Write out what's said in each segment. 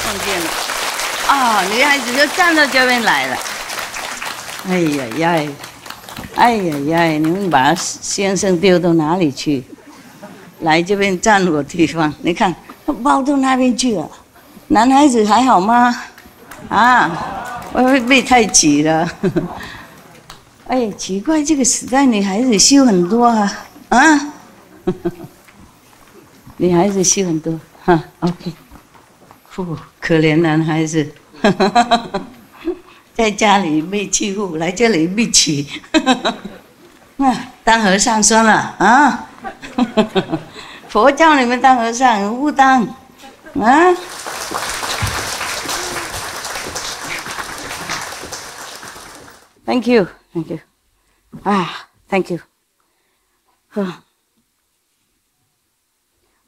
碰见了。啊，女孩子就站到这边来了。哎呀呀，哎呀呀，你们把先生丢到哪里去？来这边站我地方，你看抱到那边去了。男孩子还好吗？啊，会不会被太挤了？哎，奇怪，这个时代女孩子修很多啊，啊，女孩子修很多，哈 ，OK， 可怜男孩子，在家里被欺负，来这里被欺，当和尚算了啊，佛教你们当和尚，不当啊。Thank you. Thank you. 啊 ，Thank you。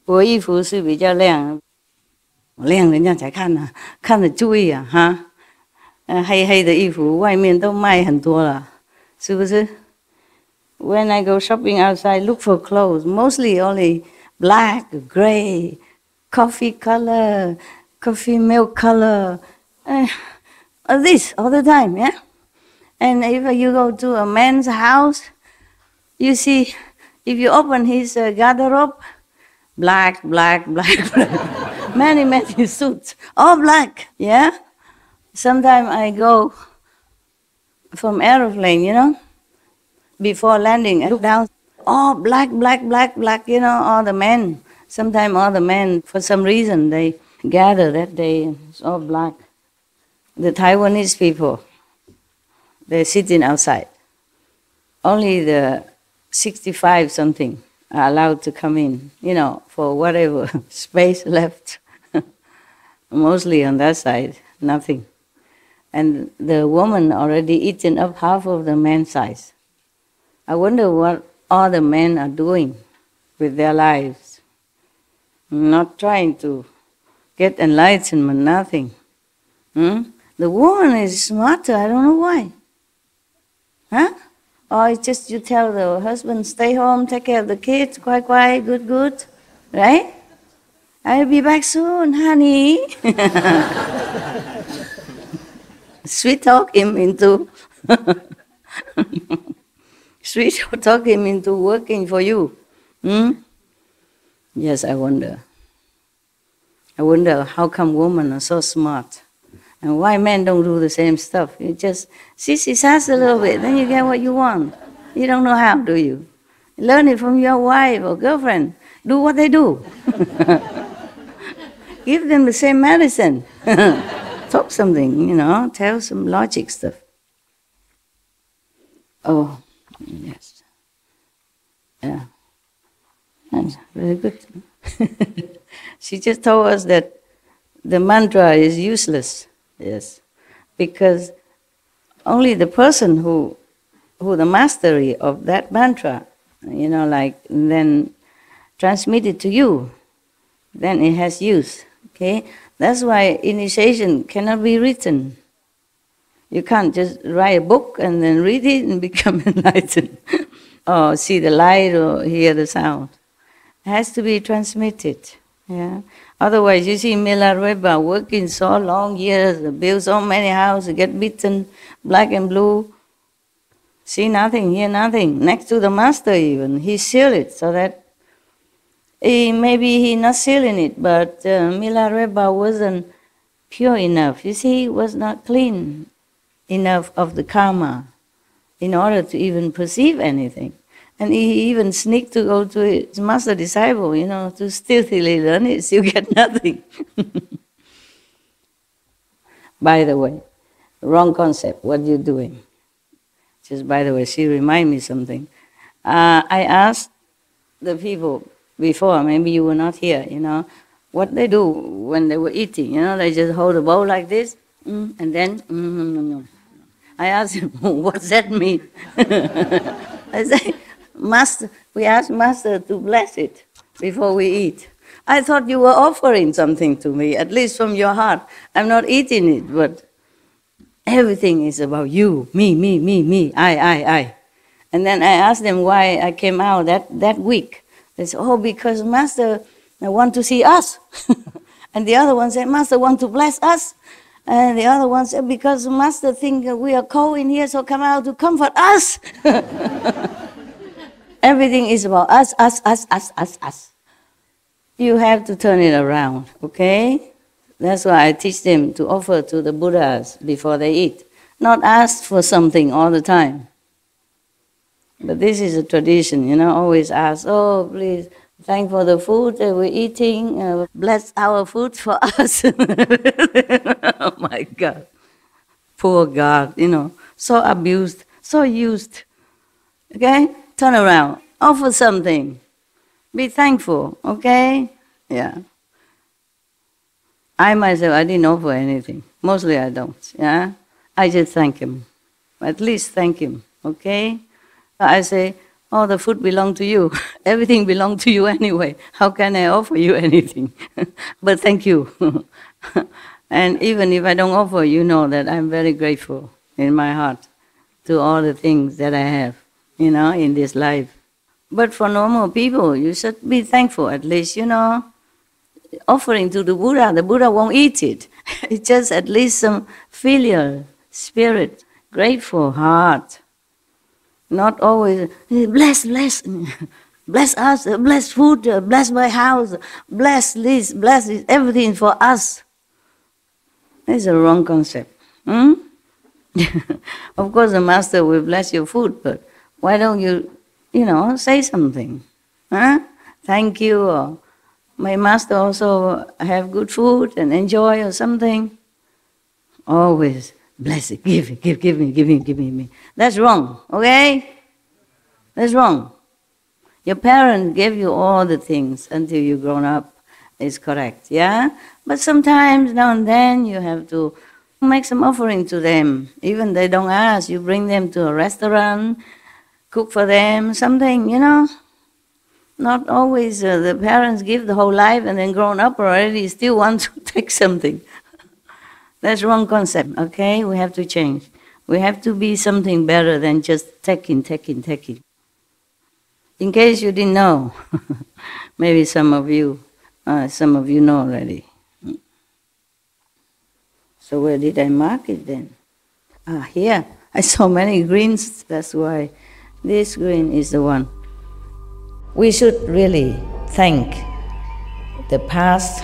我衣服是比较亮，亮人家才看呢、看着注意啊哈。黑黑的衣服外面都卖很多了，是不是 ？When I go shopping outside, look for clothes. Mostly only black, gray, coffee color, coffee milk color. This all the time, yeah. And if you go to a man's house, you see, if you open his garderobe, black, black, black, black. many suits, all black, yeah? Sometimes I go from aeroplane, you know, before landing, I look down, all black, black, black, black, you know, all the men. Sometimes all the men, for some reason, they gather that day, it's all black. The Taiwanese people, they're sitting outside. Only the 65 something are allowed to come in, you know, for whatever space left. Mostly on that side, nothing. And the woman already eaten up half of the man's size. I wonder what all the men are doing with their lives. Not trying to get enlightenment, nothing. The woman is smarter, I don't know why. Huh? Or it's just you tell the husband, stay home, take care of the kids, quiet, good, right? I'll be back soon, honey. Sweet talk him into working for you. Yes, I wonder. I wonder how come women are so smart. And why men don't do the same stuff? You just sissy sass a little bit, then you get what you want. You don't know how, do you? Learn it from your wife or girlfriend. Do what they do. Give them the same medicine. Talk something, you know, tell some logic stuff. Oh, yes. Yeah. That's very good. She just told us that the mantra is useless. Yes, because only the person who the mastery of that mantra, you know, like then transmit it to you, then it has use. Okay, that's why initiation cannot be written. You can't just write a book and then read it and become enlightened, or see the light or hear the sound. It has to be transmitted. Yeah. Otherwise, you see Milarepa working so long years, build so many houses, get beaten, black and blue, see nothing, hear nothing. Next to the master even, he sealed it so that maybe he not sealing it, but Milarepa wasn't pure enough. You see, he was not clean enough of the karma in order to even perceive anything. And he even sneaked to go to his master disciple, you know, to stealthily learn it, still get nothing. By the way, wrong concept, what are you doing? Just by the way, she reminded me something. I asked the people before, maybe you were not here, you know, what they do when they were eating, you know, they just hold a bowl like this, and then, I asked him, what's that mean? I say, Master, we asked Master to bless it before we eat. I thought you were offering something to me, at least from your heart. I'm not eating it, but everything is about you, me, I. And then I asked them why I came out that week. They said, oh, because Master, I want to see us. And the other one said, Master want to bless us. And the other one said, because Master think we are cold in here, so come out to comfort us. Everything is about us, us, us, us, us, us. You have to turn it around, okay? That's why I teach them to offer to the Buddhas before they eat. Not ask for something all the time. But this is a tradition, always ask, oh, please, thank for the food that we're eating, bless our food for us. Oh my God. Poor God, so abused, so used. Okay? Turn around, offer something. Be thankful, okay? Yeah. I myself, I didn't offer anything. Mostly I don't, yeah? I just thank him. At least thank him, okay? I say, oh, the food belongs to you. Everything belongs to you anyway. How can I offer you anything? But thank you. And even if I don't offer, you know that I'm very grateful in my heart to all the things that I have, in this life. But for normal people, you should be thankful at least, offering to the Buddha won't eat it. It's just at least some filial spirit, grateful heart. Not always, bless, bless us, bless food, bless my house, bless this, everything for us. That's a wrong concept. Of course the Master will bless your food, but why don't you, say something? Huh? Thank you, or my Master also have good food and enjoy or something. Always bless it, give me. That's wrong, okay? That's wrong. Your parents gave you all the things until you grown up. It's correct, yeah? But sometimes, now and then, you have to make some offering to them. Even they don't ask, you bring them to a restaurant, cook for them, something, Not always the parents give the whole life and then grown up already still want to take something. That's wrong concept, okay? We have to change. We have to be something better than just taking. In case you didn't know, maybe some of you know already. So where did I mark it then? Here. I saw many greens, that's why this green is the one. We should really thank the past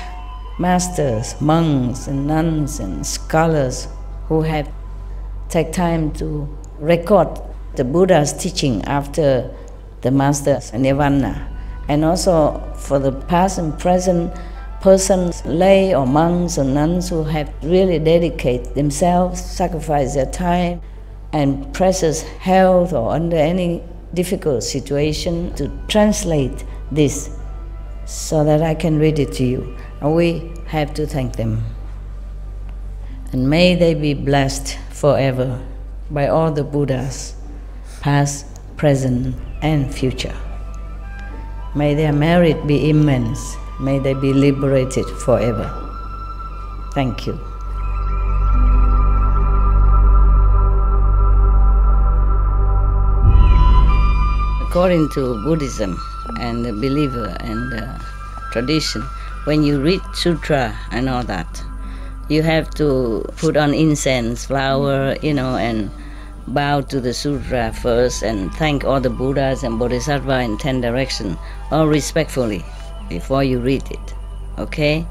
masters, monks and nuns and scholars who have taken time to record the Buddha's teaching after the master's nirvana, and also for the past and present persons, lay or monks or nuns who have really dedicated themselves, sacrificed their time and precious health or under any difficult situation to translate this so that I can read it to you. And we have to thank them. And may they be blessed forever by all the Buddhas, past, present, and future. May their merit be immense. May they be liberated forever. Thank you. According to Buddhism and the believer and the tradition, when you read Sutra and all that, you have to put on incense, flower, and bow to the Sutra first and thank all the Buddhas and Bodhisattva in 10 directions, all respectfully, before you read it, okay?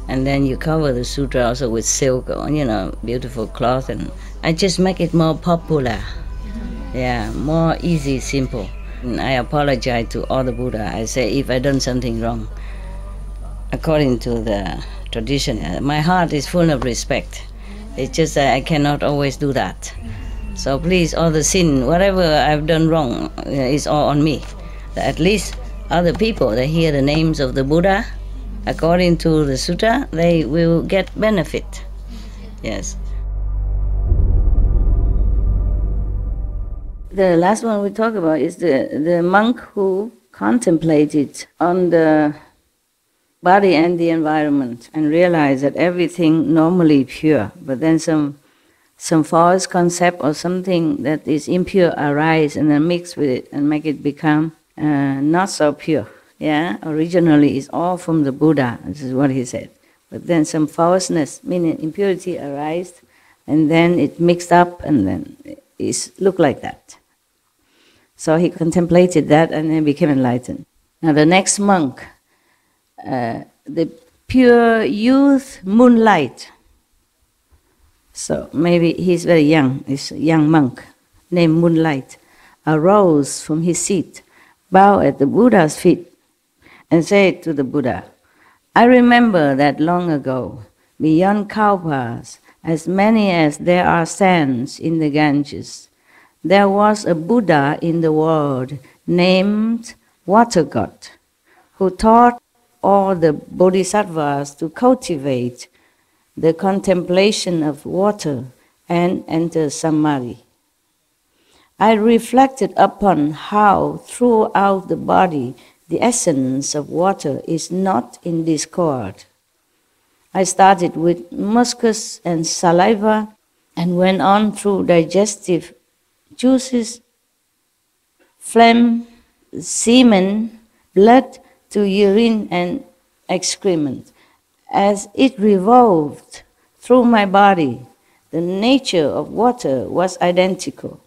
And then you cover the Sutra also with silk or, beautiful cloth, and I just make it more popular. Yeah, more easy, simple. And I apologize to all the Buddha. I say if I done something wrong, according to the tradition, my heart is full of respect. It's just that I cannot always do that. So please, all the sin, whatever I've done wrong, is all on me. At least other people, they hear the names of the Buddha, according to the Sutra, they will get benefit. Yes. The last one we talk about is the monk who contemplated on the body and the environment and realized that everything normally pure, but then some false concept or something that is impure arise and then mix with it and make it become not so pure. Yeah, originally it's all from the Buddha. This is what he said. but then some foulness, meaning impurity, arised, and then it mixed up, and then it looked like that. So he contemplated that and then became enlightened. Now the next monk, the pure youth moonlight. So maybe he's very young, he's a young monk named Moonlight, arose from his seat, bowed at the Buddha's feet, and said to the Buddha, I remember that long ago, beyond Kalpas, as many as there are sands in the Ganges, there was a Buddha in the world named Water God, who taught all the bodhisattvas to cultivate the contemplation of water and enter samadhi. I reflected upon how throughout the body the essence of water is not in discord. I started with mucus and saliva and went on through digestive juices, phlegm, semen, blood to urine and excrement. As it revolved through my body, the nature of water was identical.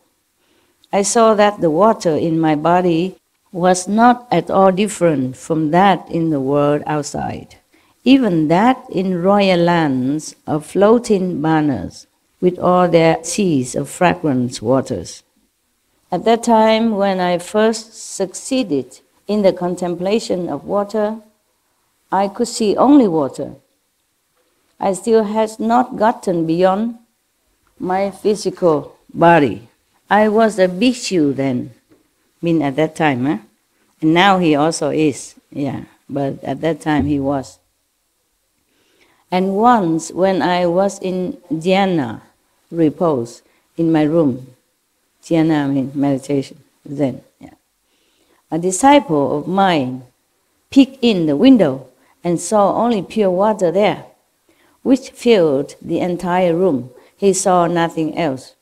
I saw that the water in my body was not at all different from that in the world outside, even that in royal lands of floating banners, with all their seas of fragrant waters. At that time, when I first succeeded in the contemplation of water, I could see only water. I still had not gotten beyond my physical body. I was a bhikshu then, at that time, and now he also is, but at that time he was. And once when I was in dhyana, repose, in my room, dhyana means meditation, Zen, a disciple of mine peeked in the window and saw only pure water there, which filled the entire room. He saw nothing else.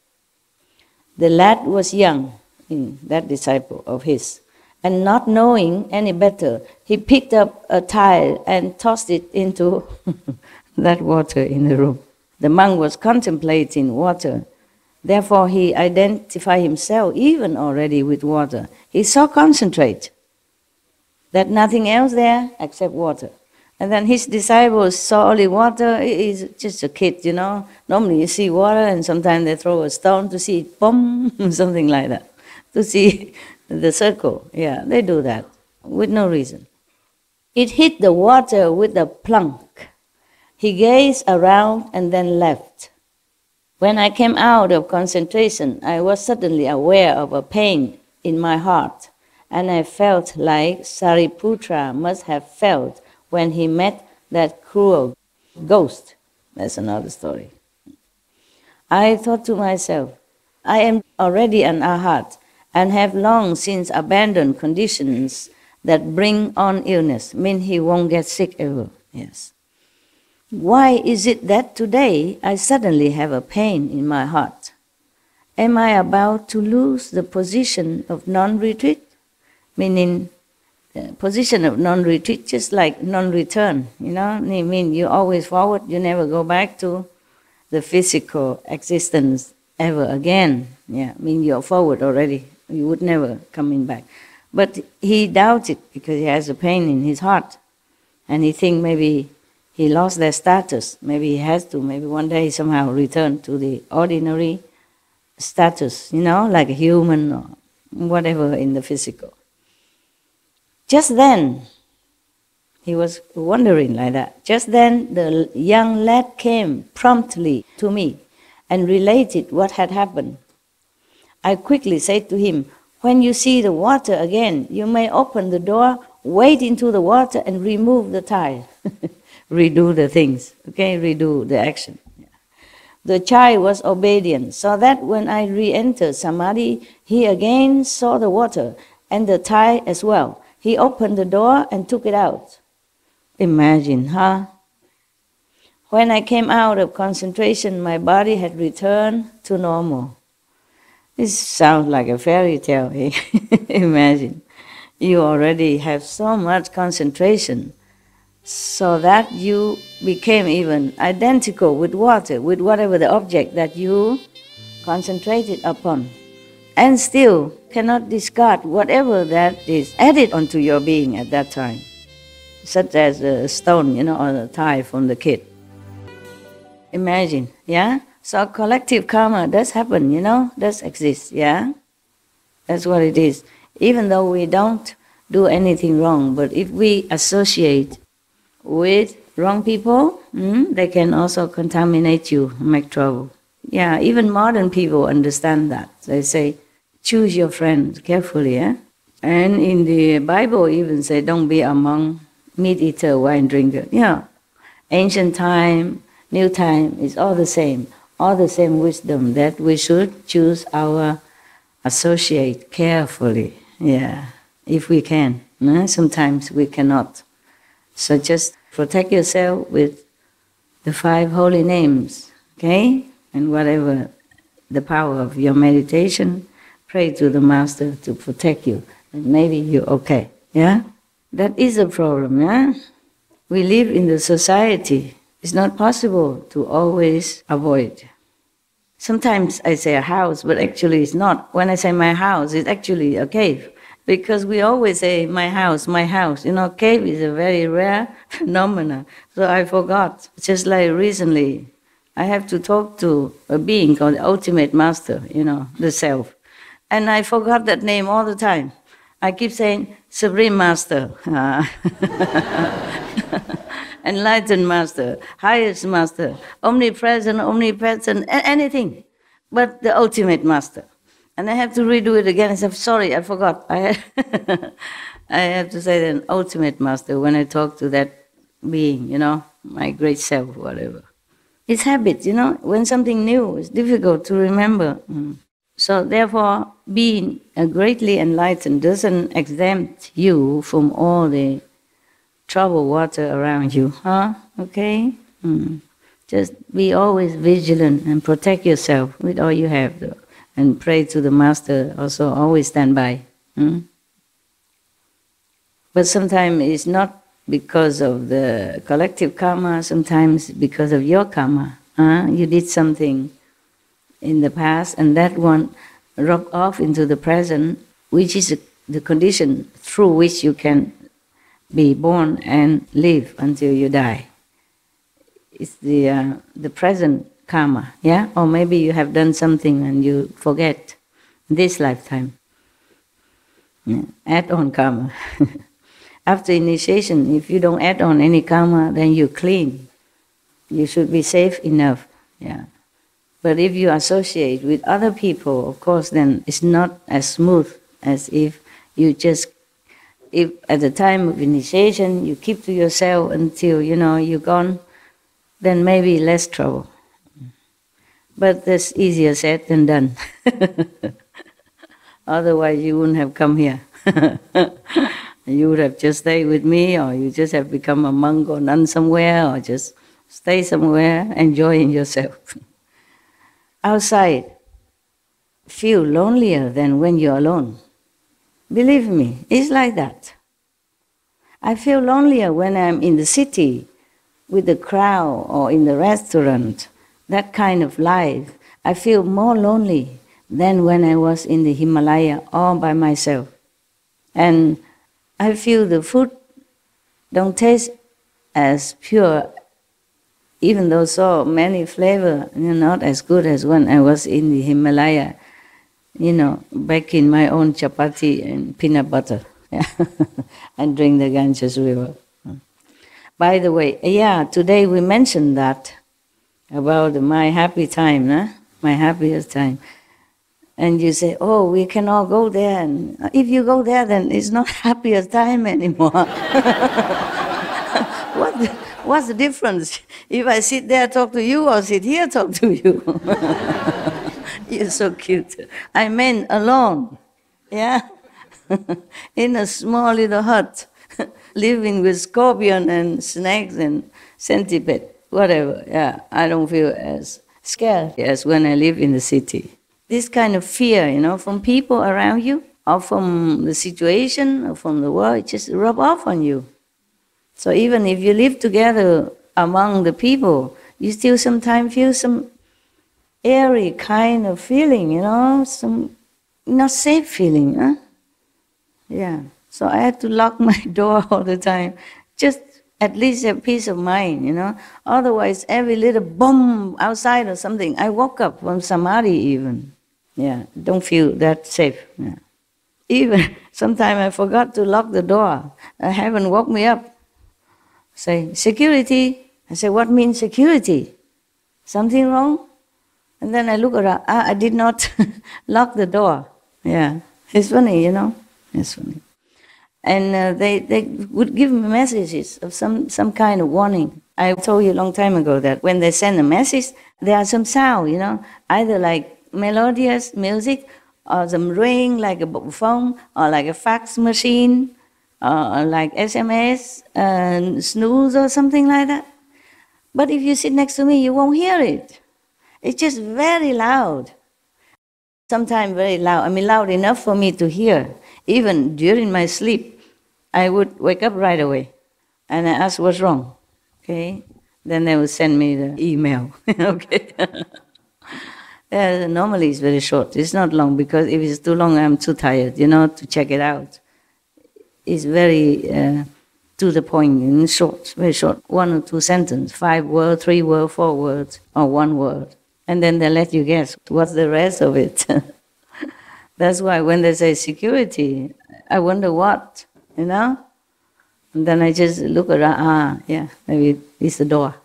The lad was young, that disciple of his, and not knowing any better, he picked up a tile and tossed it into that water in the room. The monk was contemplating water. Therefore, he identified himself even already with water. He so concentrated that nothing else there except water. And then his disciples saw only water. He's just a kid, Normally you see water and sometimes they throw a stone to see it, boom, something like that. To see the circle. Yeah, they do that with no reason. It hit the water with a plunk. He gazed around and then left. When I came out of concentration, I was suddenly aware of a pain in my heart, and I felt like Sariputra must have felt when he met that cruel ghost. That's another story. I thought to myself, I am already an arhat and have long since abandoned conditions that bring on illness, mean he won't get sick ever. Yes. Why is it that today I suddenly have a pain in my heart? Am I about to lose the position of non-retreat? Meaning, position of non-retreat, just like non-return, I mean, you always forward, you never go back to the physical existence ever again. I mean, you're forward already, you would never coming back. But he doubted because he has a pain in his heart, and he think maybe he lost their status, maybe he has to, maybe one day somehow return to the ordinary status, like a human or whatever in the physical. Just then, he was wondering like that. Just then, the young lad came promptly to me and related what had happened. I quickly said to him, when you see the water again, you may open the door, wade into the water and remove the tile. Redo the things, redo the action. The child was obedient, so that when I re-entered Samadhi, he again saw the water and the tile as well. He opened the door and took it out. Imagine, When I came out of concentration, my body had returned to normal. This sounds like a fairy tale. Imagine, you already have so much concentration so that you became even identical with water, with whatever the object that you concentrated upon, and still cannot discard whatever that is added onto your being at that time, such as a stone, or the tie from the kid. Imagine, yeah? So collective karma does happen, does exist, yeah? That's what it is. Even though we don't do anything wrong, but if we associate with wrong people, they can also contaminate you, make trouble. Yeah, even modern people understand that. They say, choose your friends carefully, eh? And in the Bible even say, don't be among meat eater, wine drinker. Yeah, ancient time, new time, is all the same wisdom that we should choose our associate carefully, yeah, if we can. Sometimes we cannot. So just protect yourself with the 5 holy names, okay? And whatever the power of your meditation, pray to the Master to protect you, and maybe you're okay, yeah? That is a problem, yeah? We live in the society. It's not possible to always avoid. Sometimes I say a house, but actually it's not. When I say my house, it's actually a cave. Because we always say, my house, my house. Cave is a very rare phenomenon. So I forgot. Just like recently, I have to talk to a being called the Ultimate Master, the Self. And I forgot that name all the time. I keep saying, Supreme Master, Enlightened Master, Highest Master, Omnipresent, anything but the Ultimate Master. And I have to redo it again. I said, sorry, I forgot. I have to say the Ultimate Master when I talk to that being, my great self, whatever. It's habit, when something new is difficult to remember. So therefore, being greatly enlightened doesn't exempt you from all the troubled water around you, okay? Just be always vigilant and protect yourself with all you have, though. And pray to the Master, also always stand by. But sometimes it's not because of the collective karma, sometimes because of your karma. You did something in the past, and that one rubbed off into the present, which is the condition through which you can be born and live until you die. It's the present karma, yeah? Or maybe you have done something and you forget this lifetime. Yeah. Add on karma. After initiation, if you don't add on any karma, then you're clean. You should be safe enough, yeah. But if you associate with other people, of course, then it's not as smooth as if you just, if at the time of initiation you keep to yourself until, you're gone, then maybe less trouble. But that's easier said than done. Otherwise you wouldn't have come here. You would have just stayed with me, or you just have become a monk or nun somewhere, or just stay somewhere enjoying yourself. Outside, feel lonelier than when you're alone. Believe me, it's like that. I feel lonelier when I'm in the city with the crowd or in the restaurant, that kind of life. I feel more lonely than when I was in the Himalaya all by myself. And I feel the food don't taste as pure, even though so many flavor, not as good as when I was in the Himalaya, back in my own chapati and peanut butter, and drink the Ganges River. By the way, today we mentioned that about my happy time, my happiest time. And you say, oh, we can all go there. And if you go there, then it's not happiest time anymore. What's the difference? If I sit there, talk to you, or sit here, talk to you? You're so cute. I meant alone, yeah? In a small little hut, living with scorpion and snakes and centipede, whatever, yeah. I don't feel as scared as when I live in the city. This kind of fear, from people around you, or from the situation, or from the world, it just rub off on you. So even if you live together among the people, you still sometimes feel some airy kind of feeling, some not safe feeling. Huh? Yeah. So I had to lock my door all the time, just at least have peace of mind, Otherwise, every little bomb outside or something, I woke up from samadhi even. Yeah, don't feel that safe. Yeah. Even sometimes I forgot to lock the door. Heaven woke me up. Say, security. I say, what means security? Something wrong? And then I look around. I did not lock the door. Yeah, it's funny, It's funny. And they would give me messages of some kind of warning. I told you a long time ago that when they send a message, there are some sound, either like melodious music, or some ring like a phone, or like a fax machine, or like SMS, snooze or something like that. But if you sit next to me, you won't hear it. It's just very loud. Sometimes very loud. Loud enough for me to hear. Even during my sleep, I would wake up right away and I ask what's wrong. Okay? Then they would send me the email. Okay? Yeah, normally it's very short. It's not long because if it's too long, I'm too tired, to check it out. It's very to the point, and short, very short. 1 or 2 sentences, 5 words, 3 words, 4 words, or 1 word. And then they let you guess what's the rest of it. That's why when they say security, I wonder what, And then I just look around, maybe it's the door.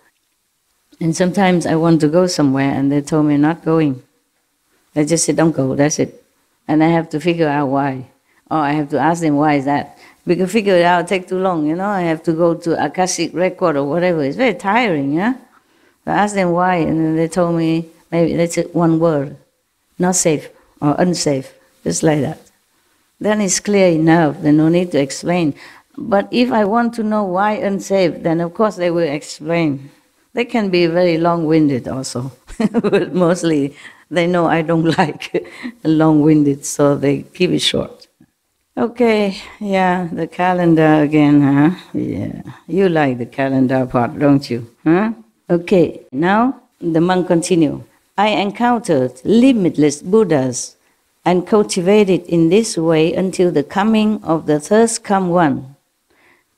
And sometimes I want to go somewhere and they told me not going. They just say, don't go, that's it. And I have to figure out why. Or I have to ask them, why is that? Because figure it out take too long, I have to go to Akashic record or whatever. It's very tiring, So I asked them why, and then they told me, maybe that's one word, not safe or unsafe, just like that. Then it's clear enough, then no need to explain. But if I want to know why unsafe, then of course they will explain. They can be very long-winded also, but mostly they know I don't like long-winded, so they keep it short. Okay, the calendar again, huh? Yeah, you like the calendar part, don't you? Huh? Okay, now the monk continue. I encountered limitless Buddhas and cultivated in this way until the coming of the third come one,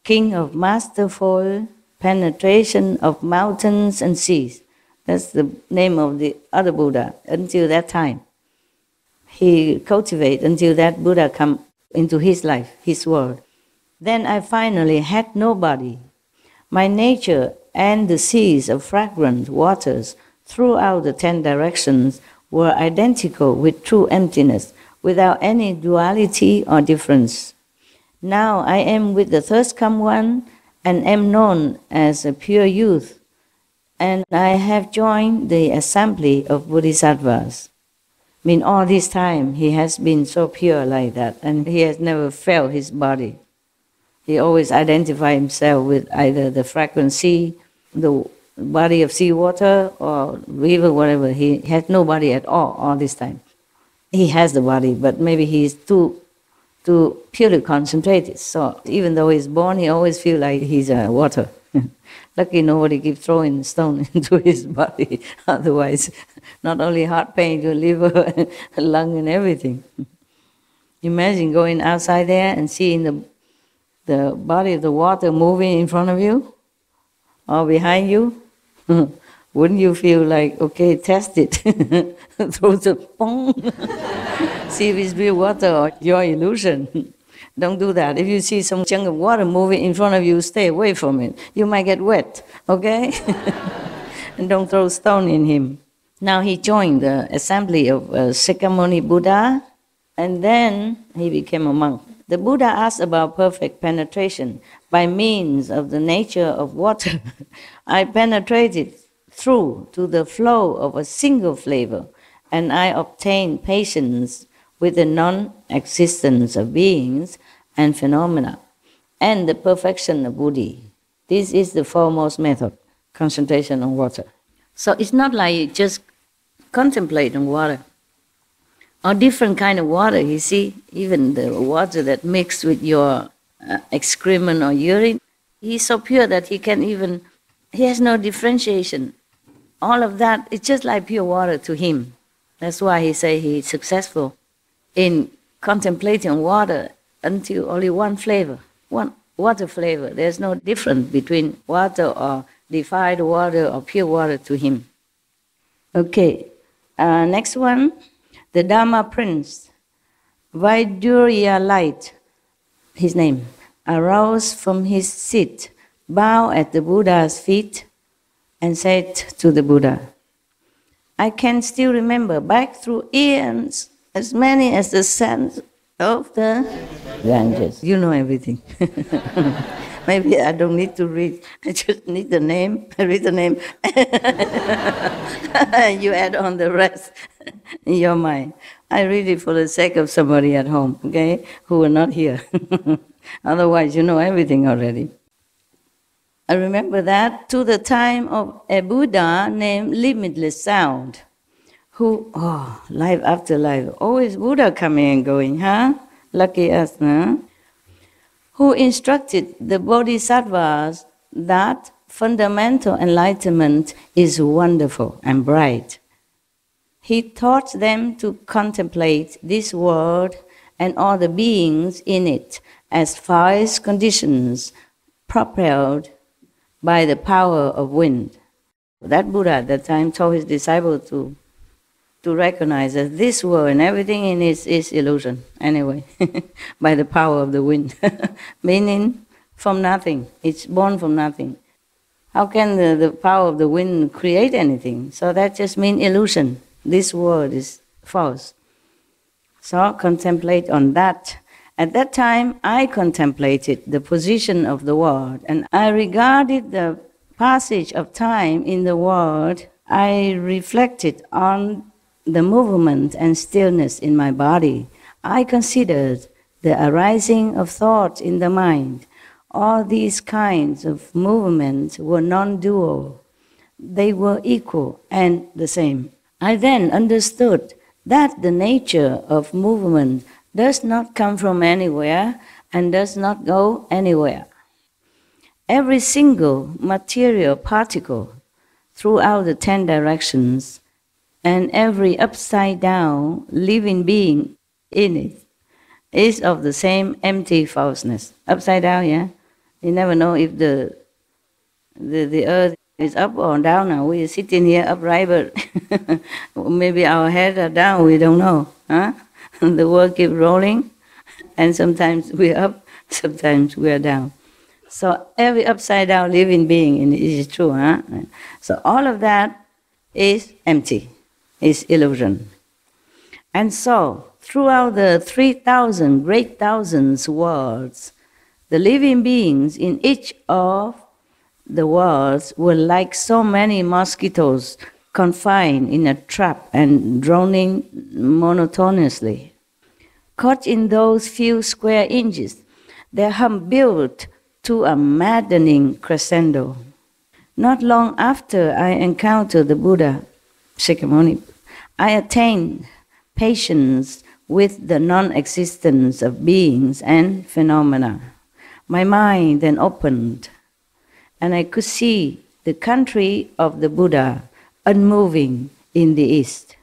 king of masterful penetration of mountains and seas. That's the name of the other Buddha. Until that time, he cultivated until that Buddha come into his life, his world. Then I finally had nobody. My nature and the seas of fragrant waters throughout the 10 directions were identical with true emptiness, without any duality or difference. Now I am with the third come one and am known as a pure youth, and I have joined the assembly of bodhisattvas. All this time he has been so pure like that, and he has never felt his body. He always identified himself with either the fragrant sea, the body of seawater, or river, whatever. He had no body at all this time. He has the body, but maybe he's too purely concentrated. So even though he's born, he always feels like he's water. Lucky nobody keeps throwing stone into his body. Otherwise, not only heart pain, your liver, lung, and everything. Imagine going outside there and seeing the body of the water moving in front of you or behind you. Wouldn't you feel like, okay, test it? Throw the pong. See if it's real water or your illusion. Don't do that. If you see some chunk of water moving in front of you, stay away from it. You might get wet, okay? And don't throw stone in him. Now he joined the assembly of Sakyamuni Buddha, and then he became a monk. The Buddha asked about perfect penetration by means of the nature of water. I penetrated through to the flow of a single flavor, and I obtained patience with the non-existence of beings and phenomena, and the perfection of Buddhi. This is the foremost method, concentration on water. So it's not like you just contemplate on water, or different kind of water, you see, even the water that mixed with your excrement or urine, He's so pure that he has no differentiation. All of that, it's just like pure water to him. That's why he say he's successful in contemplating water until only one flavor, one water flavor. There's no difference between water or defiled water or pure water to him. Okay, next one, the Dharma Prince, Vaidurya Light, his name, arose from his seat, bowed at the Buddha's feet, and said to the Buddha, I can still remember back through eons, as many as the sands of the Ganges. You know everything. Maybe I don't need to read. I just need the name. I read the name. You add on the rest in your mind. I read it for the sake of somebody at home, okay, who are not here. Otherwise, you know everything already. I remember that to the time of a Buddha named Limitless Sound, who, life after life, always Buddha coming and going, huh? Lucky us, huh? Who instructed the Bodhisattvas that fundamental enlightenment is wonderful and bright. He taught them to contemplate this world and all the beings in it as false conditions propelled by the power of wind. That Buddha at that time told his disciples to recognize that this world and everything in it is illusion, anyway, by the power of the wind. Meaning from nothing. It's born from nothing. How can the power of the wind create anything? So that just means illusion. This world is false. So contemplate on that. At that time, I contemplated the position of the world, and I regarded the passage of time in the world. I reflected on the movement and stillness in my body. I considered the arising of thought in the mind. All these kinds of movements were non-dual. They were equal and the same. I then understood that the nature of movement does not come from anywhere and does not go anywhere. Every single material particle throughout the 10 directions and every upside-down living being in it is of the same empty falseness. Upside down, yeah? You never know if the earth is up or down now. We are sitting here upright, but maybe our heads are down, we don't know. Huh? The world keeps rolling, and sometimes we're up, sometimes we're down. So every upside-down living being in it is true, huh? So all of that is empty. Is illusion. And so, throughout the 3,000 great thousands worlds, the living beings in each of the worlds were like so many mosquitoes confined in a trap and droning monotonously. Caught in those few square inches, their hum built to a maddening crescendo. Not long after I encountered the Buddha, Shakyamuni, I attained patience with the non-existence of beings and phenomena. My mind then opened, and I could see the country of the Buddha unmoving in the east.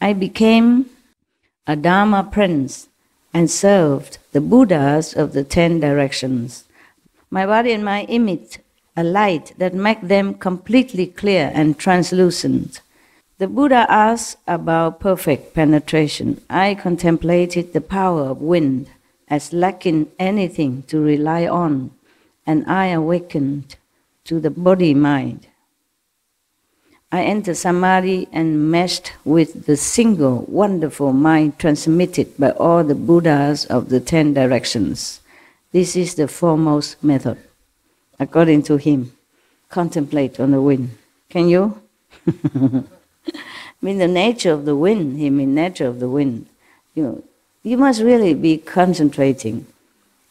I became a Dharma prince and served the Buddhas of the 10 directions. My body and mind emit a light that makes them completely clear and translucent. The Buddha asked about perfect penetration. I contemplated the power of wind as lacking anything to rely on, and I awakened to the body-mind. I entered Samadhi and meshed with the single wonderful mind transmitted by all the Buddhas of the 10 directions. This is the foremost method, according to him. Contemplate on the wind. Can you? I mean the nature of the wind, he means nature of the wind. You must really be concentrating.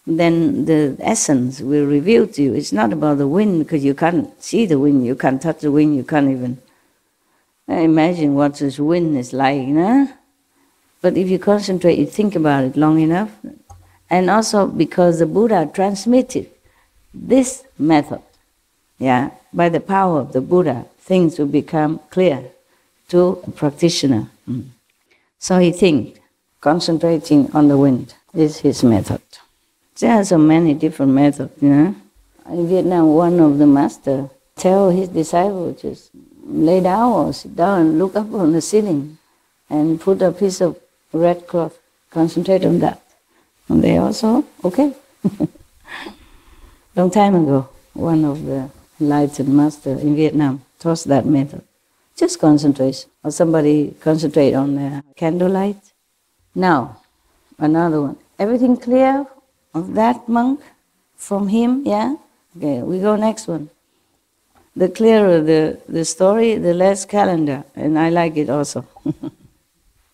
Then the essence will reveal to you. It's not about the wind, because you can't see the wind, you can't touch the wind, you can't even imagine what this wind is like. Nah? But if you concentrate, you think about it long enough, and also because the Buddha transmitted this method, yeah, by the power of the Buddha, things will become clear to a practitioner. So he thinks, concentrating on the wind is his method. There are so many different methods, you know. In Vietnam, one of the masters tell his disciple just lay down or sit down and look up on the ceiling and put a piece of red cloth, concentrate on that. And they also, okay. Long time ago, one of the enlightened masters in Vietnam taught that method. Just concentration. Or somebody concentrate on the candlelight. Now, another one. Everything clear of that monk from him, yeah? Okay, we go next one. The clearer the story, the less calendar. And I like it also.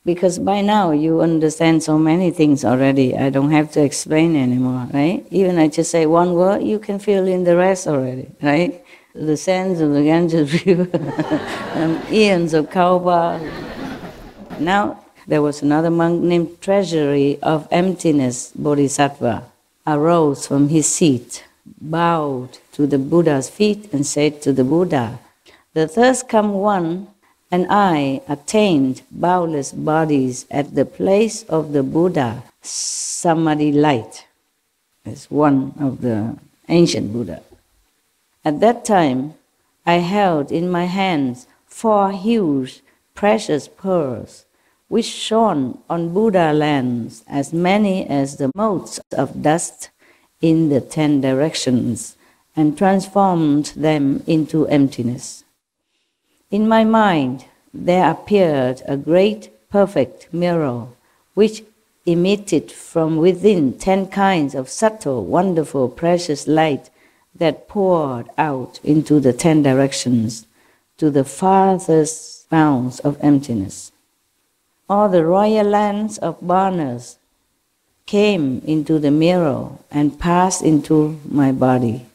Because by now you understand so many things already. I don't have to explain anymore, right? Even I just say one word, you can fill in the rest already, right? The sands of the Ganges River, eons of Kauba. Now, there was another monk named Treasury of Emptiness Bodhisattva, arose from his seat, bowed to the Buddha's feet and said to the Buddha, "The thirst come one, and I attained boundless bodies at the place of the Buddha, Samadhi light." It's one of the ancient Buddha. At that time, I held in my hands 4 huge precious pearls, which shone on Buddha lands as many as the motes of dust in the 10 directions, and transformed them into emptiness. In my mind, there appeared a great perfect mirror, which emitted from within 10 kinds of subtle, wonderful, precious light that poured out into the 10 directions to the farthest bounds of emptiness. All the royal lands of Varnas came into the mirror and passed into my body.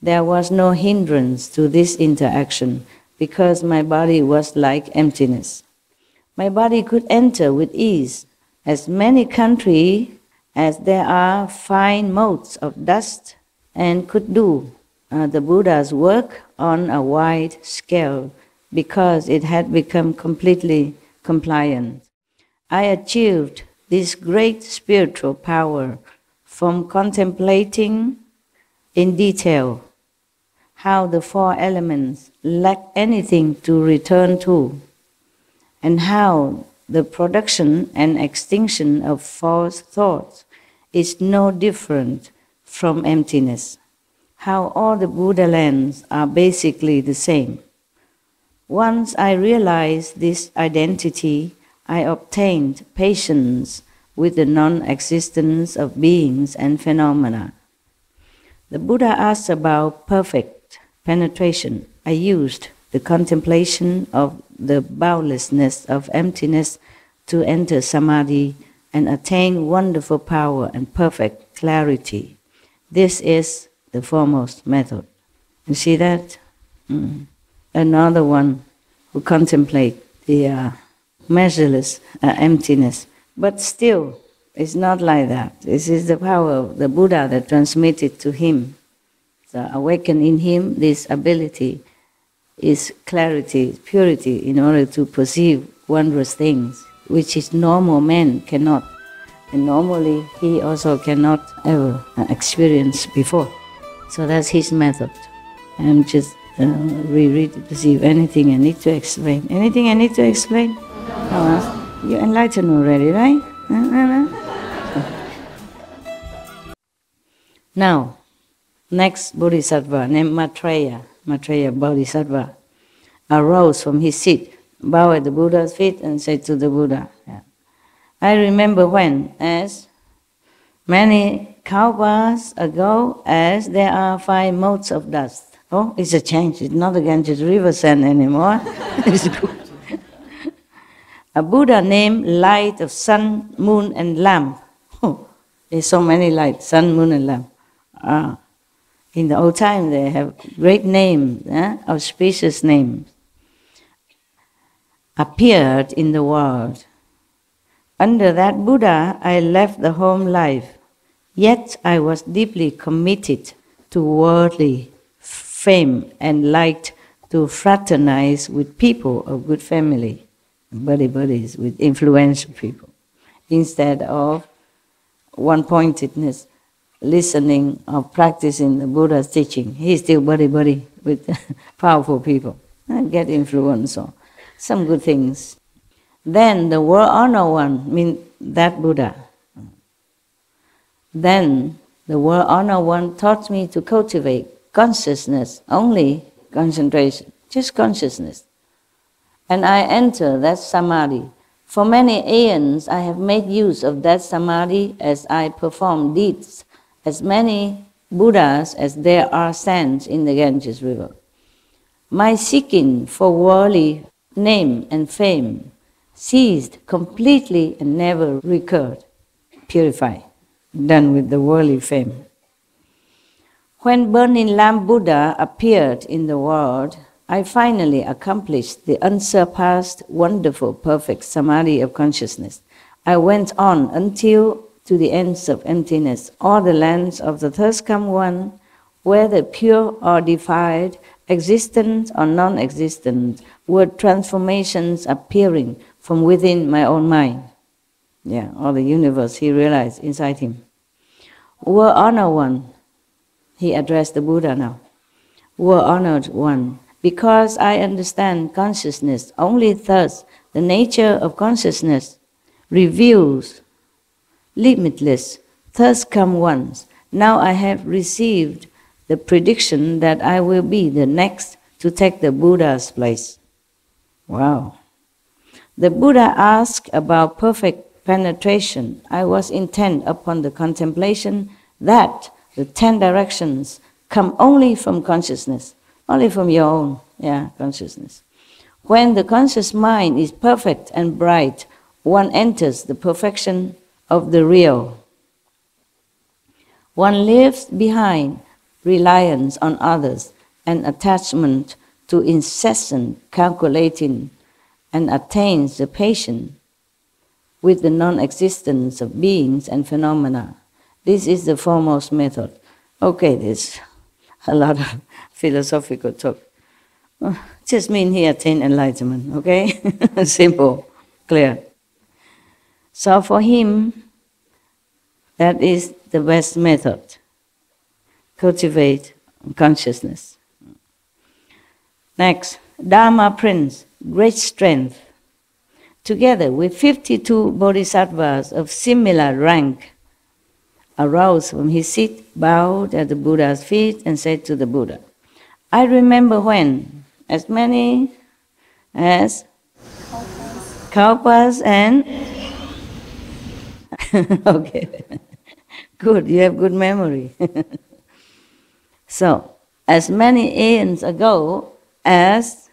There was no hindrance to this interaction because my body was like emptiness. My body could enter with ease as many countries as there are fine motes of dust, and could do the Buddha's work on a wide scale because it had become completely compliant. I achieved this great spiritual power from contemplating in detail how the 4 elements lack anything to return to, and how the production and extinction of false thoughts is no different from emptiness, how all the Buddha lands are basically the same. Once I realized this identity, I obtained patience with the non-existence of beings and phenomena. The Buddha asked about perfect penetration. I used the contemplation of the boundlessness of emptiness to enter samadhi and attain wonderful power and perfect clarity. This is the foremost method. You see that? Another one who contemplate the measureless emptiness. But still, it's not like that. This is the power of the Buddha that transmitted to him. So awaken in him this ability, is clarity, purity, in order to perceive wondrous things, which is normal man cannot. And normally he also cannot ever experience before. So that's his method. I'm just reread to see if anything I need to explain. Anything I need to explain? You're enlightened already, right? Now, next Bodhisattva named Maitreya Bodhisattva, arose from his seat, bowed at the Buddha's feet and said to the Buddha, I remember when, as many kalpas ago, as there are 5 motes of dust. Oh, it's a change. It's not again just river sand anymore. It's good. A Buddha named Light of Sun, Moon and Lamp. Oh, there's so many lights, sun, moon and lamp. In the old time they have great names, auspicious names. Appeared in the world. Under that Buddha, I left the home life, yet I was deeply committed to worldly fame and liked to fraternize with people of good family, buddies, with influential people, instead of one-pointedness, listening or practicing the Buddha's teaching. He's still buddy with powerful people and get influence or some good things. Then the world honor one, means that Buddha. Then the world honor one taught me to cultivate consciousness, only concentration, just consciousness. And I enter that samadhi. For many aeons I have made use of that samadhi as I perform deeds, as many Buddhas as there are sands in the Ganges river. My seeking for worldly name and fame ceased completely and never recurred. Purified, done with the worldly fame. When Burning Lamp Buddha appeared in the world, I finally accomplished the unsurpassed, wonderful, perfect samadhi of consciousness. I went on until to the ends of emptiness, all the lands of the thirst-come one, whether pure or defiled, existent or non-existent, were transformations appearing from within my own mind. Yeah, all the universe he realized inside him. Were honored one, he addressed the Buddha now. Were honored one, because I understand consciousness, only thus the nature of consciousness reveals limitless, thus come ones. Now I have received the prediction that I will be the next to take the Buddha's place. Wow. The Buddha asked about perfect penetration. I was intent upon the contemplation that the 10 directions come only from consciousness, only from your own consciousness. When the conscious mind is perfect and bright, one enters the perfection of the real. One leaves behind reliance on others and attachment to incessant calculating and attains the patience with the non-existence of beings and phenomena. This is the foremost method. Okay, there's a lot of philosophical talk. Just mean he attained enlightenment, okay? Simple, clear. So for him, that is the best method. Cultivate consciousness. Next, Dharma Prince, great strength. Together with 52 bodhisattvas of similar rank, arose from his seat, bowed at the Buddha's feet, and said to the Buddha, I remember when, as many as kalpas and okay, good, you have good memory. So, as many aeons ago as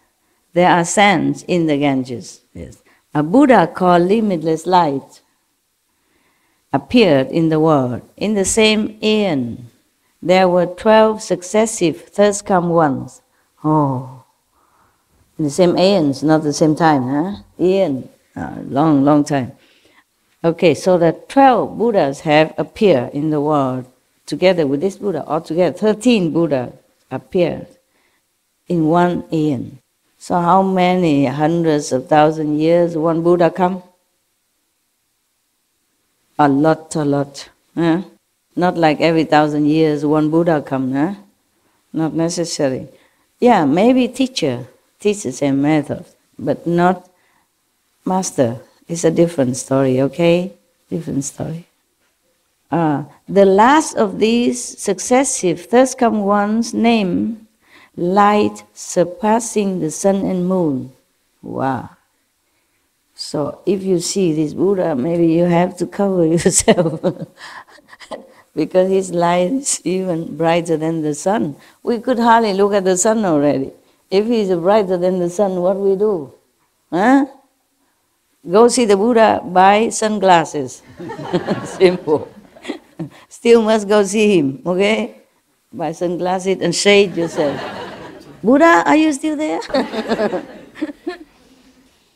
there are sands in the Ganges, yes, a Buddha called Limitless Light appeared in the world. In the same aeon, there were 12 successive thirst-come ones. Oh, in the same aeons, not the same time, huh? Aeon, long time. Okay, so that 12 Buddhas have appeared in the world together with this Buddha. Altogether, 13 Buddhas appeared in one aeon. So how many hundreds of thousand years one Buddha come? A lot. Huh? Not like every 1,000 years one Buddha come, huh? Not necessary. Yeah, maybe teacher teach the same method, but not master. It's a different story, okay? Different story. The last of these successive thirst-come ones named light surpassing the sun and moon. Wow. So if you see this Buddha, maybe you have to cover yourself because his light is even brighter than the sun. We could hardly look at the sun already. If he's brighter than the sun, what we do? Huh? Go see the Buddha, buy sunglasses. Simple. Still must go see him, okay? Buy sunglasses and shade yourself. Buddha, are you still there?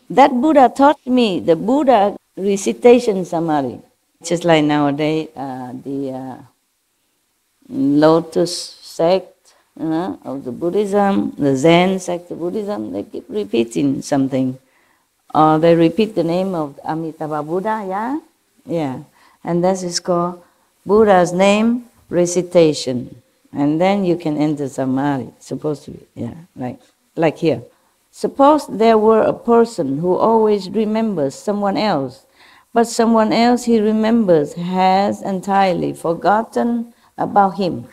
That Buddha taught me the Buddha recitation samadhi. Just like nowadays, the lotus sect of the Buddhism, the Zen sect of Buddhism, they keep repeating something. Or they repeat the name of Amitabha Buddha, yeah? Yeah. And that is called Buddha's name recitation. And then you can enter samadhi, supposed to be, yeah, like here. Suppose there were a person who always remembers someone else, but someone else he remembers has entirely forgotten about him.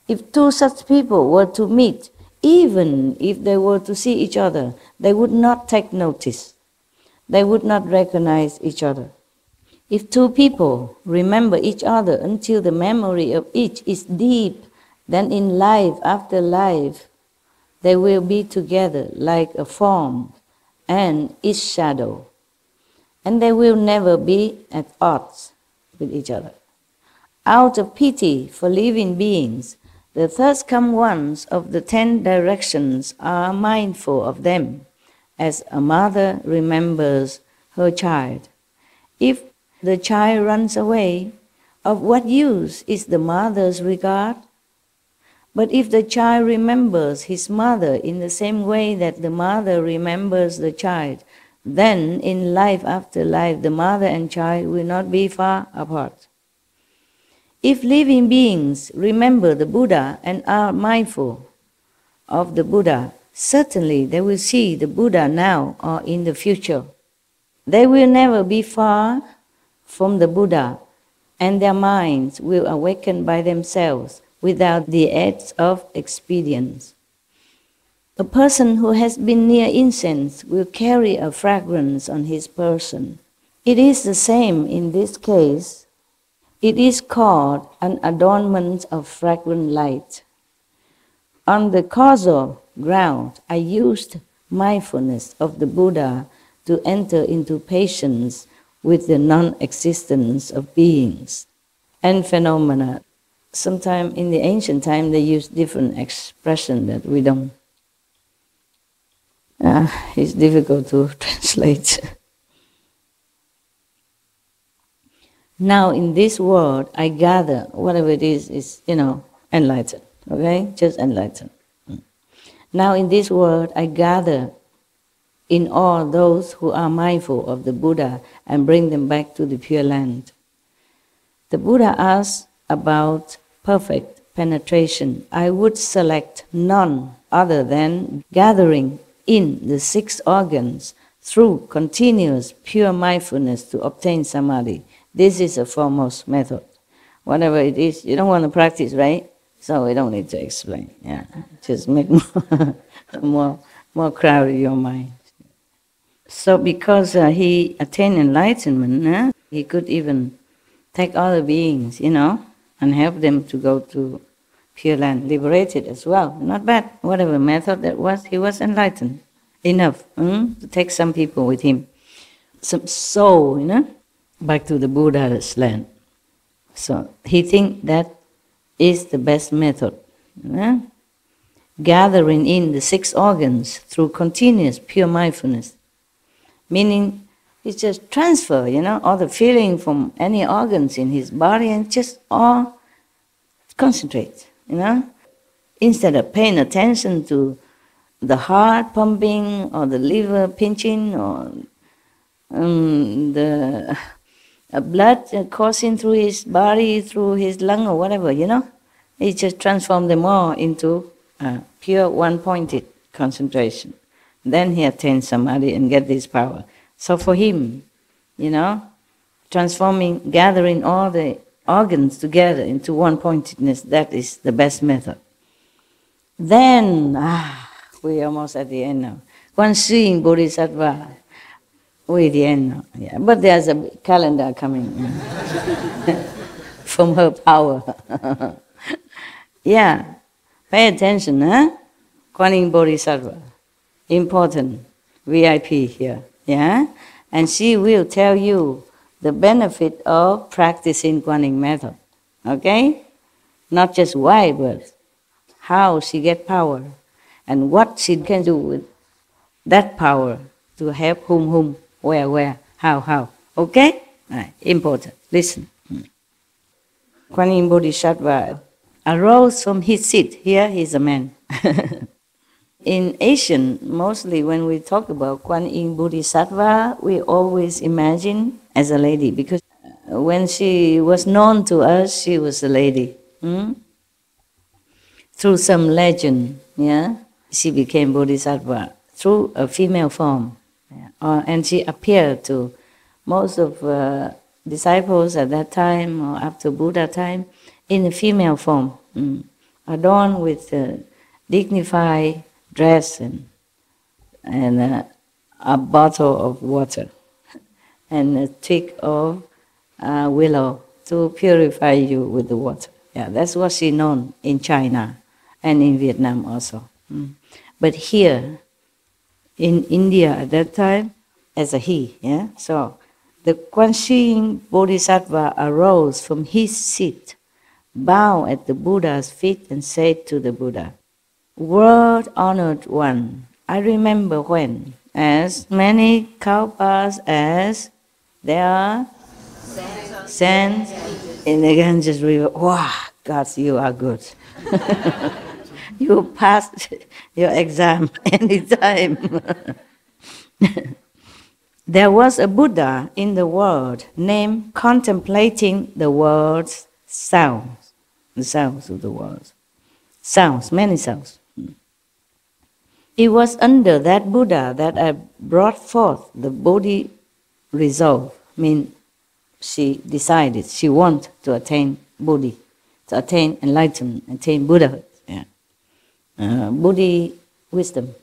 If two such people were to meet, even if they were to see each other, they would not take notice. They would not recognize each other. If two people remember each other until the memory of each is deep, then in life after life, they will be together like a form and its shadow. And they will never be at odds with each other. Out of pity for living beings, the thus come ones of the 10 directions are mindful of them, as a mother remembers her child. If the child runs away, of what use is the mother's regard? But if the child remembers his mother in the same way that the mother remembers the child, then in life after life the mother and child will not be far apart. If living beings remember the Buddha and are mindful of the Buddha, certainly they will see the Buddha now or in the future. They will never be far from the Buddha, and their minds will awaken by themselves without the aids of experience. A person who has been near incense will carry a fragrance on his person. It is the same in this case. It is called an adornment of fragrant light. On the causal ground, I used mindfulness of the Buddha to enter into patience with the non-existence of beings and phenomena. Sometimes in the ancient time they use different expression that we don't. It's difficult to translate. Now in this world, I gather whatever it is enlightened. Okay, just enlightened. Now in this world, I gather in all those who are mindful of the Buddha and bring them back to the Pure Land. The Buddha asks about perfect penetration. I would select none other than gathering in the 6 organs through continuous pure mindfulness to obtain samadhi. This is a foremost method. Whatever it is, you don't want to practice, right? So we don't need to explain. Yeah, just make more crowded your mind. So because he attained enlightenment, he could even take other beings, and help them to go to Pure Land, liberated as well. Not bad. Whatever method that was, he was enlightened enough to take some people with him. Some soul, back to the Buddha's land. So he thinks that is the best method. Gathering in the 6 organs through continuous pure mindfulness. Meaning, it's just transfer, all the feeling from any organs in his body and just all concentrate, Instead of paying attention to the heart pumping or the liver pinching or the blood coursing through his body, through his lung or whatever, he just transformed them all into pure one-pointed concentration. Then he attains samadhi and get this power. So for him, transforming, gathering all the organs together into one-pointedness, that is the best method. Then, we're almost at the end now. One seeing Bodhisattva, we're at the end now. Yeah. But there's a calendar coming from her power. Yeah, pay attention, Kuan Yin Bodhisattva, important VIP here, yeah? And she will tell you the benefit of practicing Kuan Yin method, okay? Not just why, but how she get power and what she can do with that power to help whom, where, how, okay? Right, important, listen. Kuan Yin Bodhisattva arose from his seat. Here he's a man. In Asian, mostly when we talk about Kuan Yin Bodhisattva, we always imagine as a lady, because when she was known to us, she was a lady. Through some legend, she became Bodhisattva through a female form. And she appeared to most of disciples at that time or after Buddha time in a female form, adorned with dignified dress and a bottle of water and a twig of willow to purify you with the water. Yeah, that's what she known in China and in Vietnam also. But here in India at that time, as a he, so the Kuan Yin Bodhisattva arose from his seat, bowed at the Buddha's feet and said to the Buddha, "World-honored one, I remember when, as many kalpas as there are sands in the Ganges River." Wow, God, you are good. You passed your exam anytime. There was a Buddha in the world named contemplating the world's sounds, the sounds of the world. Sounds, many sounds. It was under that Buddha that I brought forth the Bodhi resolve. I mean, she decided she wanted to attain Bodhi, to attain enlightenment, attain Buddhahood. Bodhi wisdom.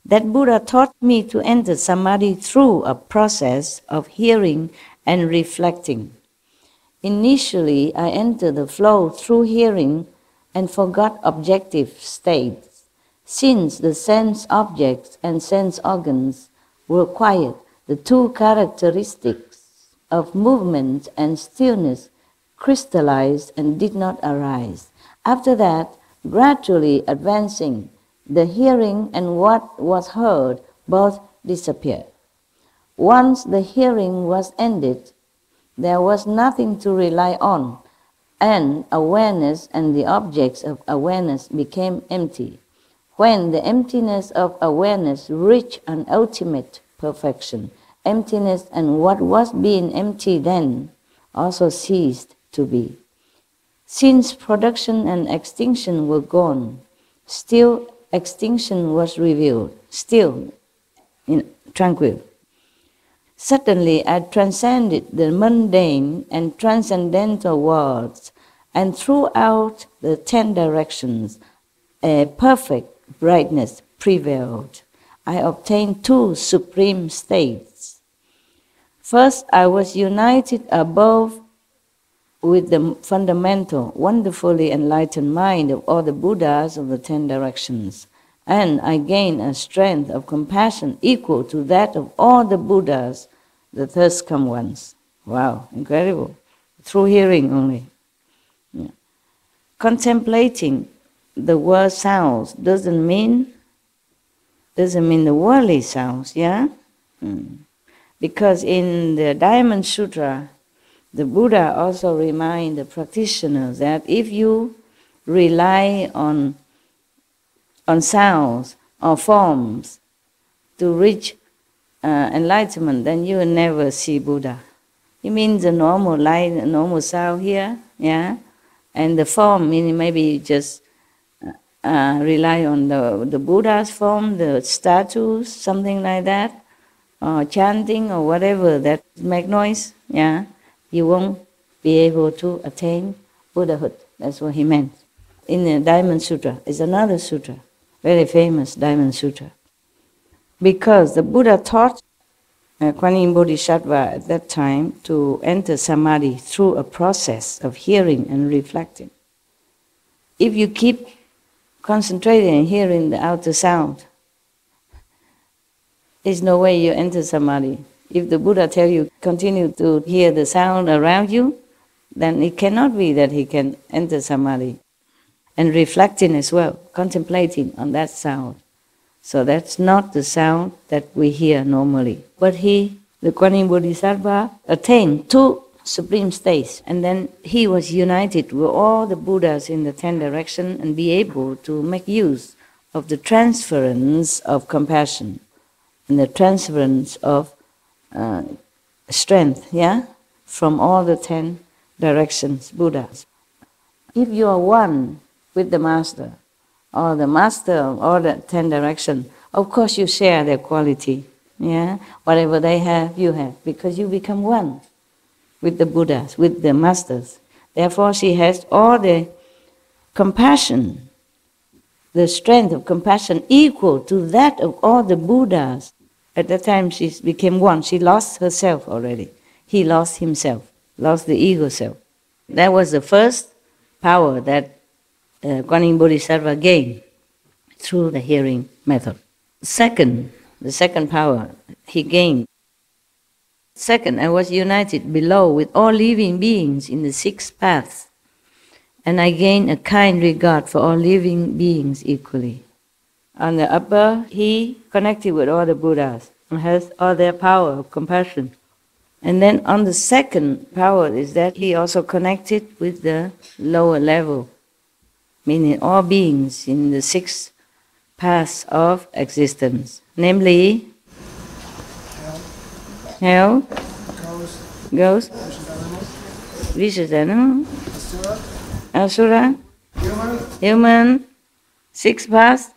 That Buddha taught me to enter Samadhi through a process of hearing and reflecting. Initially, I entered the flow through hearing and forgot objective states. Since the sense objects and sense organs were quiet, the two characteristics of movement and stillness crystallized and did not arise. After that, gradually advancing, the hearing and what was heard both disappeared. Once the hearing was ended, there was nothing to rely on, and awareness and the objects of awareness became empty. When the emptiness of awareness reached an ultimate perfection, emptiness and what was being empty then also ceased to be. Since production and extinction were gone, still extinction was revealed, still tranquil. Suddenly I transcended the mundane and transcendental worlds, and throughout the 10 directions, a perfect brightness prevailed. I obtained two supreme states. First, I was united above with the fundamental, wonderfully enlightened mind of all the Buddhas of the 10 directions, and I gained a strength of compassion equal to that of all the Buddhas, the first come ones. Wow, incredible. Through hearing only. Contemplating the word sounds doesn't mean the worldly sounds, Because in the Diamond Sutra, the Buddha also reminds the practitioners that if you rely on sounds or forms to reach enlightenment, then you will never see Buddha. It means the normal light, the normal sound here, and the form, meaning maybe you just rely on the Buddha's form, the statues, something like that, or chanting or whatever that make noise, you won't be able to attain Buddhahood. That's what he meant. In the Diamond Sutra, is another sutra, very famous Diamond Sutra. Because the Buddha taught Kuan Yin Bodhisattva at that time to enter Samadhi through a process of hearing and reflecting. If you keep concentrating and hearing the outer sound, there's no way you enter Samadhi. If the Buddha tells you continue to hear the sound around you, then it cannot be that he can enter Samadhi. And reflecting as well, contemplating on that sound. So that's not the sound that we hear normally. But the Kuan Yin Bodhisattva, attained to supreme states. And then he was united with all the Buddhas in the 10 directions and be able to make use of the transference of compassion and the transference of strength, yeah, from all the 10 directions, Buddhas. If you are one with the master, or the master of all the 10 directions, of course you share their quality, yeah. Whatever they have, you have, because you become one with the Buddhas, with the masters. Therefore, she has all the compassion, the strength of compassion equal to that of all the Buddhas. At that time, she became one. She lost herself already. He lost himself, lost the ego self. That was the first power that Guanyin Bodhisattva gained through the hearing method. Second, the second power he gained. Second, I was united below with all living beings in the 6 paths, and I gained a kind regard for all living beings equally. On the upper, he connected with all the Buddhas and has all their power of compassion. And then on the second power is that he also connected with the lower level, meaning all beings in the 6 paths of existence, namely hell, ghost, vicious animal, asura, human, 6 paths.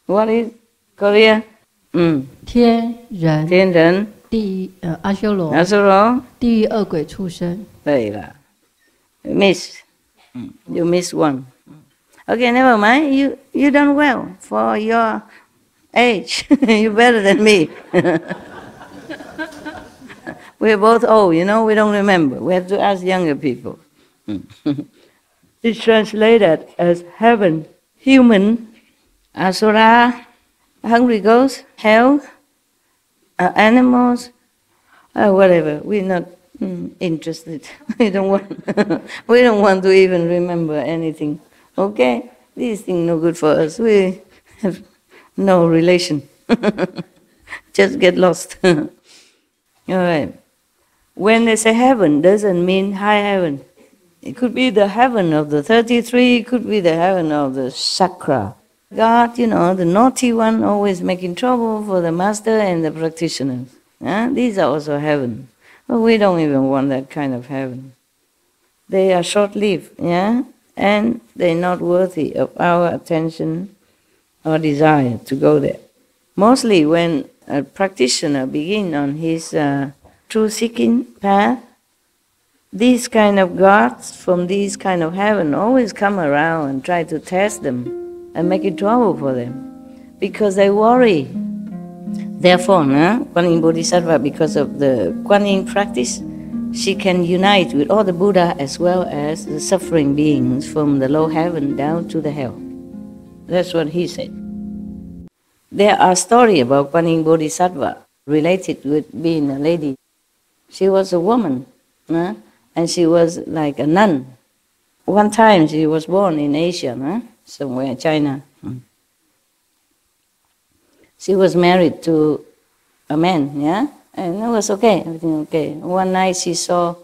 What is Korea? 天人、天人、阿修罗、地狱、恶鬼、畜生。对了 ，miss， you miss one. Okay, never mind. You done well for your age. You're better than me. We're both old, you know. We don't remember. We have to ask younger people. It's translated as heaven, human, asura, hungry ghosts, hell, animals, whatever. We're not interested. We don't want to even remember anything. Okay, these things no good for us. We have no relation. Just get lost. All right. When they say heaven, doesn't mean high heaven. It could be the heaven of the 33. It could be the heaven of the chakra. God, you know, the naughty one, always making trouble for the master and the practitioners. These are also heaven. But we don't even want that kind of heaven. They are short-lived, yeah? And they're not worthy of our attention or desire to go there. Mostly when a practitioner begins on his truth-seeking path, these kind of gods from these kind of heaven always come around and try to test them and make it trouble for them because they worry. Therefore, Guanyin Bodhisattva, because of the Guanyin practice, she can unite with all the Buddha as well as the suffering beings from the low heaven down to the hell. That's what he said. There are stories about Guanyin Bodhisattva related with being a lady. She was a woman, and she was like a nun. One time she was born in Asia, somewhere, China. She was married to a man, yeah? And it was okay, everything okay. One night she saw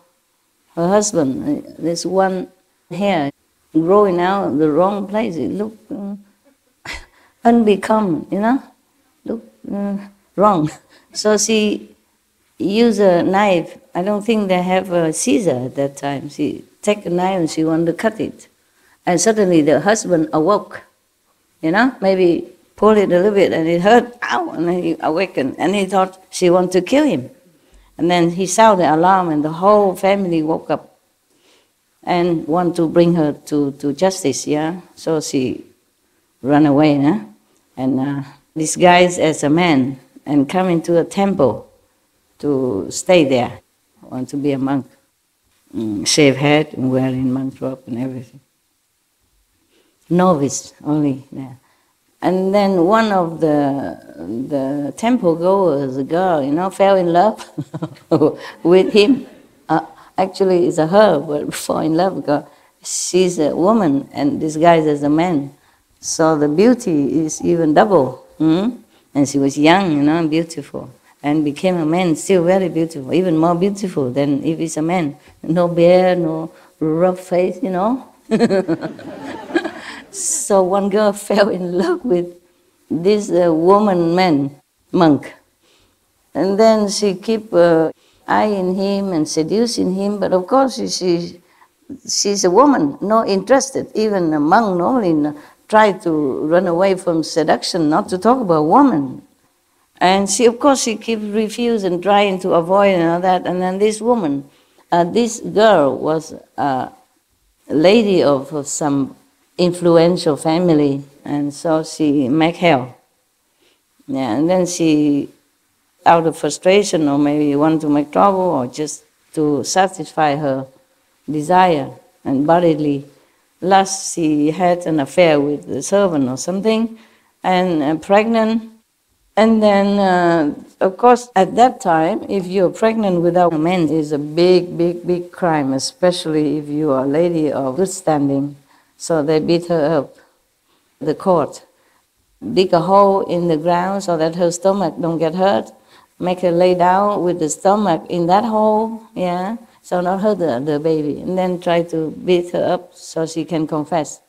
her husband, this one hair growing out of the wrong place. It looked unbecome, looked wrong. So she used a knife. I don't think they have a scissor at that time. She took a knife and she wanted to cut it. And suddenly the husband awoke, maybe pulled it a little bit and it hurt, ow, and then he awakened. And he thought she wanted to kill him. And then he sounded the alarm and the whole family woke up and want to bring her to justice, yeah? So she ran away, and disguised as a man and come into a temple to stay there, want to be a monk, shave head and wearing monk robe and everything. Novice only there. And then one of the temple goers, a girl, fell in love with him. Actually, it's a her, but fall in love because she's a woman and disguised as a man. So the beauty is even double. And she was young, and beautiful. and became a man, still very beautiful, even more beautiful than if he's a man. No beard, no rough face, you know. So one girl fell in love with this monk. And then she keep eyeing him and seducing him, but of course she's a woman, not interested. Even a monk normally try to run away from seduction, not to talk about woman. And she, of course, she keeps refusing, trying to avoid and all that. And then this woman, this girl was a lady of some influential family, and so she make hell. Yeah, and then she, out of frustration, or maybe want to make trouble, or just to satisfy her desire and bodily lust, she had an affair with the servant or something, and pregnant. And then, of course, at that time, if you're pregnant without a man, it's a big, big, big crime, especially if you are a lady of good standing. So they beat her up, the court. Dig a hole in the ground so that her stomach don't get hurt. Make her lay down with the stomach in that hole, yeah, so not hurt the baby. And then try to beat her up so she can confess.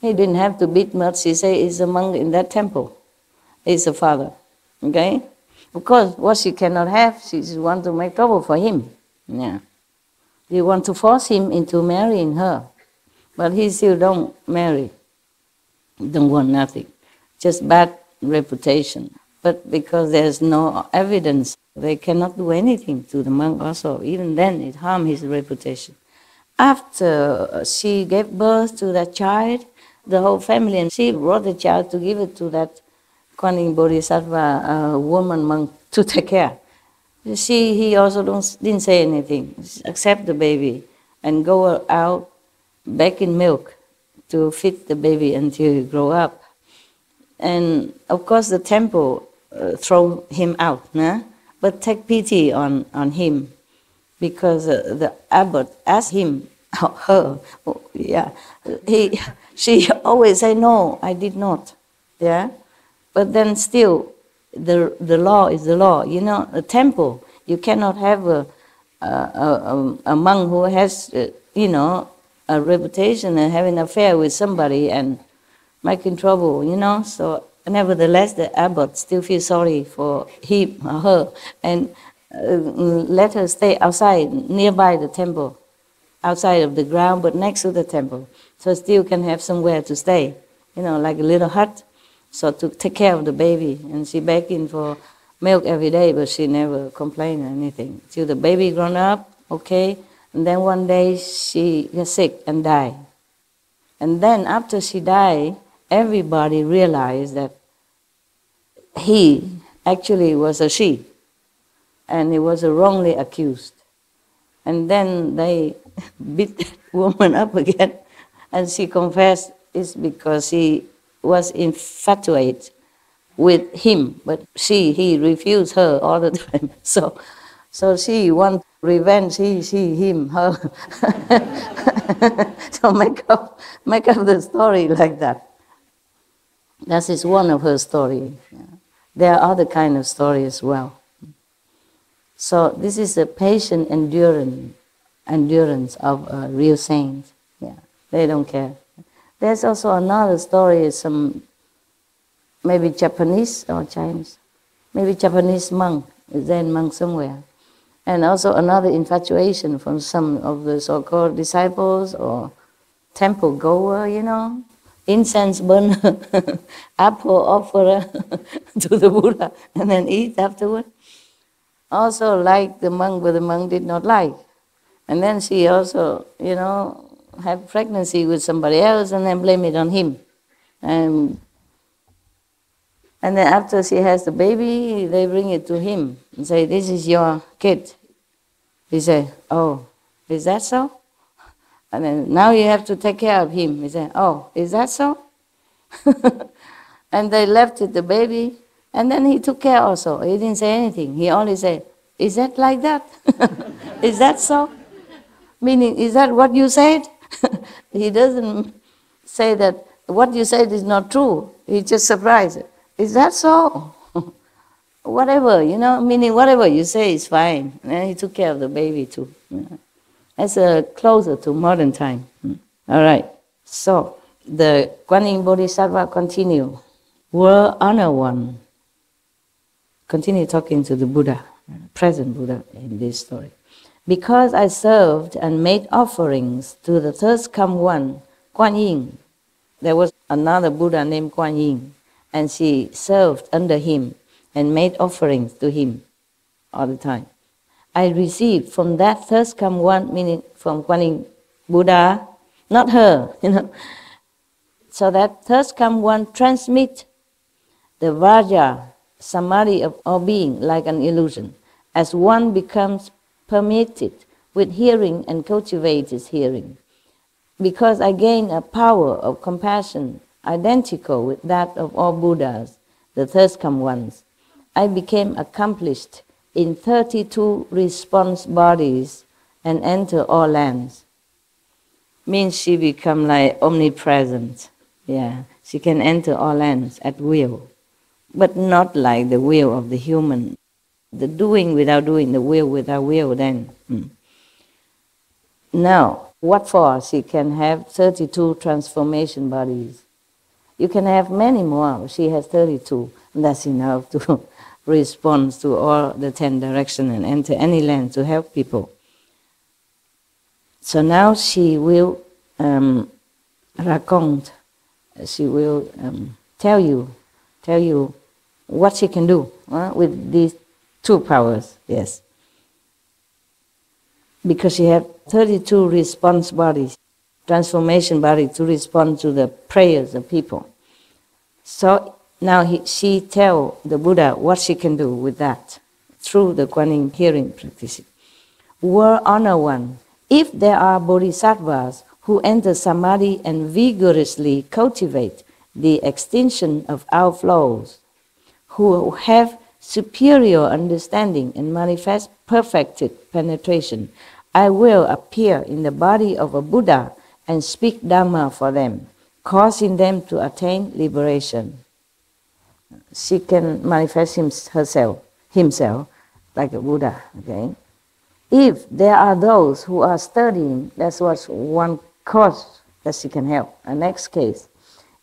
He didn't have to beat much. She say it's a monk in that temple. It's a father, okay? Of course, what she cannot have, she want to make trouble for him, yeah. They want to force him into marrying her, but he still don't marry. Don't want nothing, just bad reputation. But because there's no evidence, they cannot do anything to the monk also. Even then, it harms his reputation. After she gave birth to that child, the whole family, and she brought the child to give it to that Kuan Yin Bodhisattva, woman monk, to take care. He also didn't say anything, accept the baby, and go out back in milk to feed the baby until he grow up. And of course the temple throw him out, nah? But take pity on him, because the abbot asked him, her, yeah, she always say, no, I did not, yeah? But then still, the law is the law. You know, a temple, you cannot have a monk who has, you know, a reputation and having an affair with somebody and making trouble, you know. So nevertheless, the abbot still feels sorry for him or her and let her stay outside, nearby the temple, outside of the ground, but next to the temple. So still can have somewhere to stay, you know, like a little hut. So to take care of the baby, and she begging for milk every day, but she never complained or anything. Till the baby grown up, okay, and then one day she got sick and died. And then after she died, everybody realized that he actually was a she, and he was wrongly accused. And then they beat that woman up again, and she confessed it's because she was infatuated with him, but he refused her all the time. So she want revenge, him, her. So make up the story like that. That is one of her stories. Yeah. There are other kind of stories as well. So this is a patient endurance of a real saint. Yeah, they don't care. There's also another story, some maybe Japanese or Chinese, maybe Japanese monk, Zen monk somewhere. And also another infatuation from some of the so-called disciples or temple goer, you know, incense burner, apple offerer to the Buddha and then eat afterward. Also like the monk, but the monk did not like. And then she also, you know, had pregnancy with somebody else and then blame it on him. And then after she has the baby, they bring it to him and say, this is your kid. He said, oh, is that so? And then now you have to take care of him. He said, oh, is that so? And they left it, the baby, and then he took care also. He didn't say anything. He only said, is that like that? Is that so? Meaning, is that what you said? He doesn't say that what you said is not true. He's just surprised. Is that so? whatever, meaning whatever you say is fine. And he took care of the baby too. That's closer to modern time. All right. So the Kuan Yin Bodhisattva continue. World honor one. Continue talking to the Buddha, present Buddha in this story. Because I served and made offerings to the third come one, Kuan Yin. There was another Buddha named Kuan Yin, and she served under him and made offerings to him all the time. I received from that third come one, meaning from Kuan Yin Buddha, not her, So that third come one transmit the Vajra, samadhi of all being like an illusion, as one becomes permitted with hearing and cultivates hearing. Because I gain a power of compassion identical with that of all Buddhas, the third come ones, I became accomplished in 32 response bodies and enter all lands. Means she become like omnipresent. Yeah, she can enter all lands at will, but not like the will of the human. The doing without doing, the will without will then. Now, what for? She can have 32 transformation bodies. You can have many more. She has 32. And that's enough to respond to all the 10 directions and enter any land to help people. So now she will raconte. She will tell you what she can do with these 2 powers, yes. Because she has 32 response bodies, transformation bodies to respond to the prayers of people. So now she tell the Buddha what she can do with that through the Kuan Yin hearing practice. World honor one. If there are bodhisattvas who enter samadhi and vigorously cultivate the extinction of outflows, who have superior understanding and manifest perfected penetration, I will appear in the body of a Buddha and speak Dhamma for them, causing them to attain liberation. She can manifest himself like a Buddha. Okay. If there are those who are studying, that's what's one cause that she can help. A next case.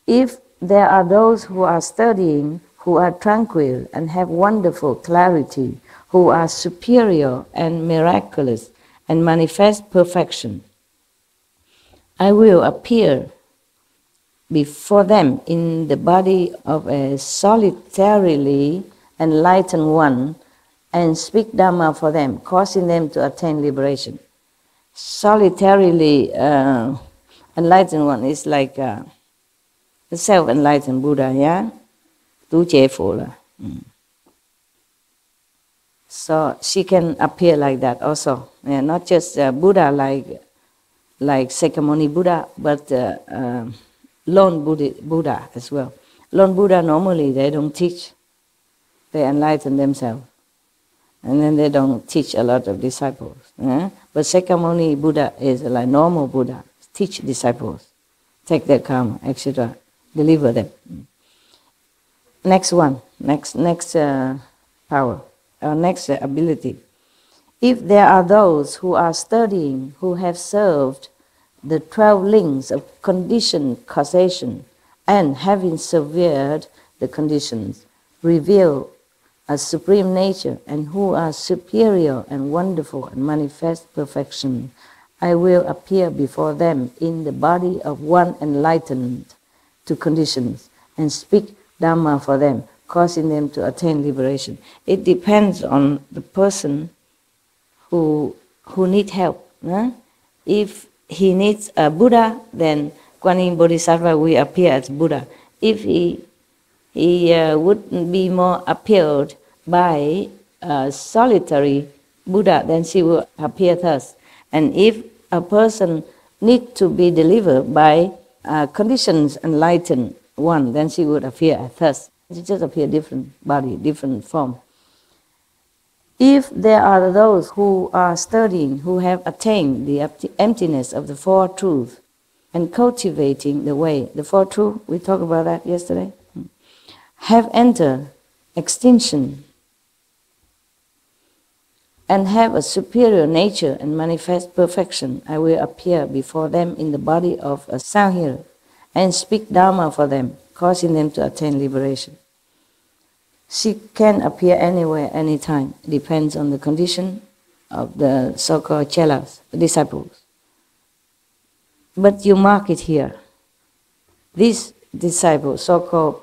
If there are those who are studying, who are tranquil and have wonderful clarity, who are superior and miraculous and manifest perfection, I will appear before them in the body of a solitarily enlightened one and speak Dhamma for them, causing them to attain liberation. Solitarily enlightened one is like the self-enlightened Buddha, yeah? So she can appear like that also. Yeah, not just Buddha like Sakyamuni Buddha, but lone Buddha as well. Lone Buddha normally they don't teach. They enlighten themselves. And then they don't teach a lot of disciples. But Sakyamuni Buddha is like normal Buddha. Teach disciples. Take their karma, etc. Deliver them. Next one. Next power. Or next ability. If there are those who are studying, who have served the 12 links of conditioned causation, and having severed the conditions, reveal a supreme nature, and who are superior and wonderful and manifest perfection, I will appear before them in the body of one enlightened to conditions and speak Dhamma for them, causing them to attain liberation. It depends on the person who needs help. If he needs a Buddha, then Kuan Yin Bodhisattva will appear as Buddha. If he would be more appealed by a solitary Buddha, then she will appear thus. And if a person needs to be delivered by conditions enlightened one, then she would appear thus. She just appear different body, different form. If there are those who are studying, who have attained the emptiness of the Four Truths and cultivating the way, the Four Truths, we talked about that yesterday, have entered extinction and have a superior nature and manifest perfection, I will appear before them in the body of a sound hearer and speak Dharma for them, causing them to attain liberation. She can appear anywhere, anytime. It depends on the condition of the so-called chelas, the disciples. But you mark it here. This disciple, so-called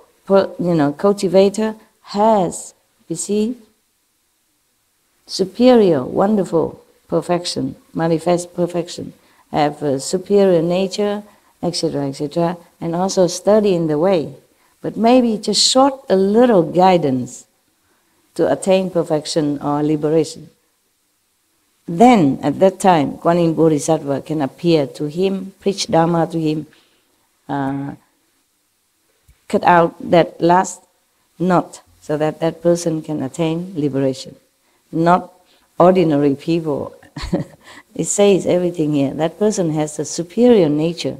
cultivator, has, you see, superior, wonderful perfection, manifest perfection, have a superior nature, etc., etc., and also study in the way. But maybe just short a little guidance to attain perfection or liberation. Then, at that time, Kuan Yin Bodhisattva can appear to him, preach Dharma to him, cut out that last knot so that that person can attain liberation. Not ordinary people. It says everything here. That person has a superior nature,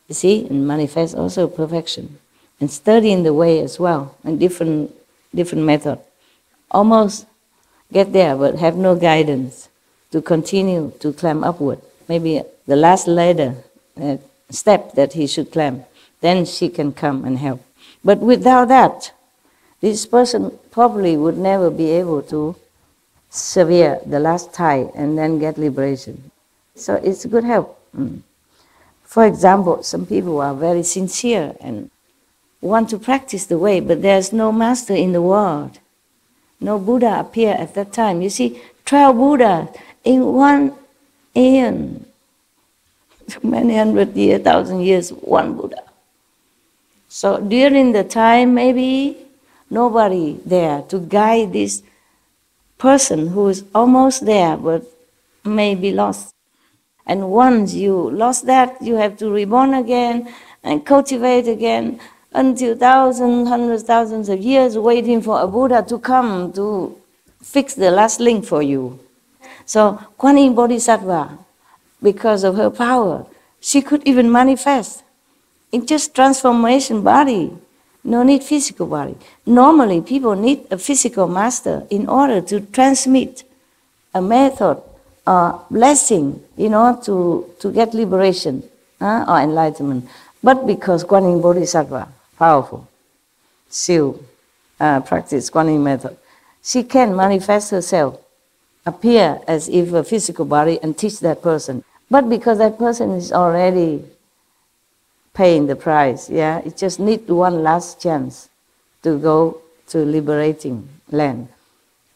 you see, and manifests also perfection. And study in the way as well, and different method. Almost get there, but have no guidance to continue to climb upward. Maybe the last ladder, step that he should climb. Then she can come and help. But without that, this person probably would never be able to sever the last tie and then get liberation. So it's a good help. For example, some people are very sincere and want to practice the way, but there's no master in the world. No Buddha appear at that time. You see, 12 Buddhas in one aeon. Many hundred years, 1,000 years, one Buddha. So during the time, maybe nobody there to guide this person who is almost there but may be lost. And once you lost that, you have to reborn again and cultivate again until thousands, hundreds, thousands of years waiting for a Buddha to come to fix the last link for you. So Kuan Yin Bodhisattva, because of her power, she could even manifest in just transformation body. No need physical body. Normally people need a physical master in order to transmit a method or blessing in order to get liberation or enlightenment. But because Kuan Yin Bodhisattva, powerful, still practice Kuan Yin method, she can manifest herself, appear as if a physical body and teach that person. But because that person is already paying the price, it just needs one last chance to go to liberating land.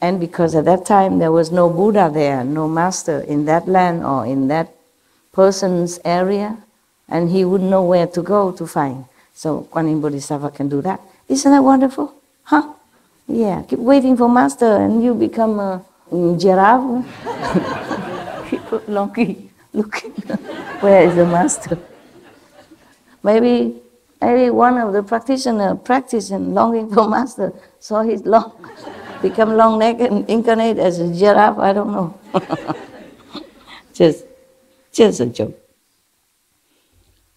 And because at that time there was no Buddha there, no master in that land or in that person's area, and he wouldn't know where to go to find. So Kuan Yin Bodhisattva can do that. Isn't that wonderful? Huh? Yeah, keep waiting for master and you become a giraffe. People looking, where is the master? Maybe one of the practitioners practicing longing for master, so he's long, become long neck and incarnate as a giraffe, I don't know. just a joke.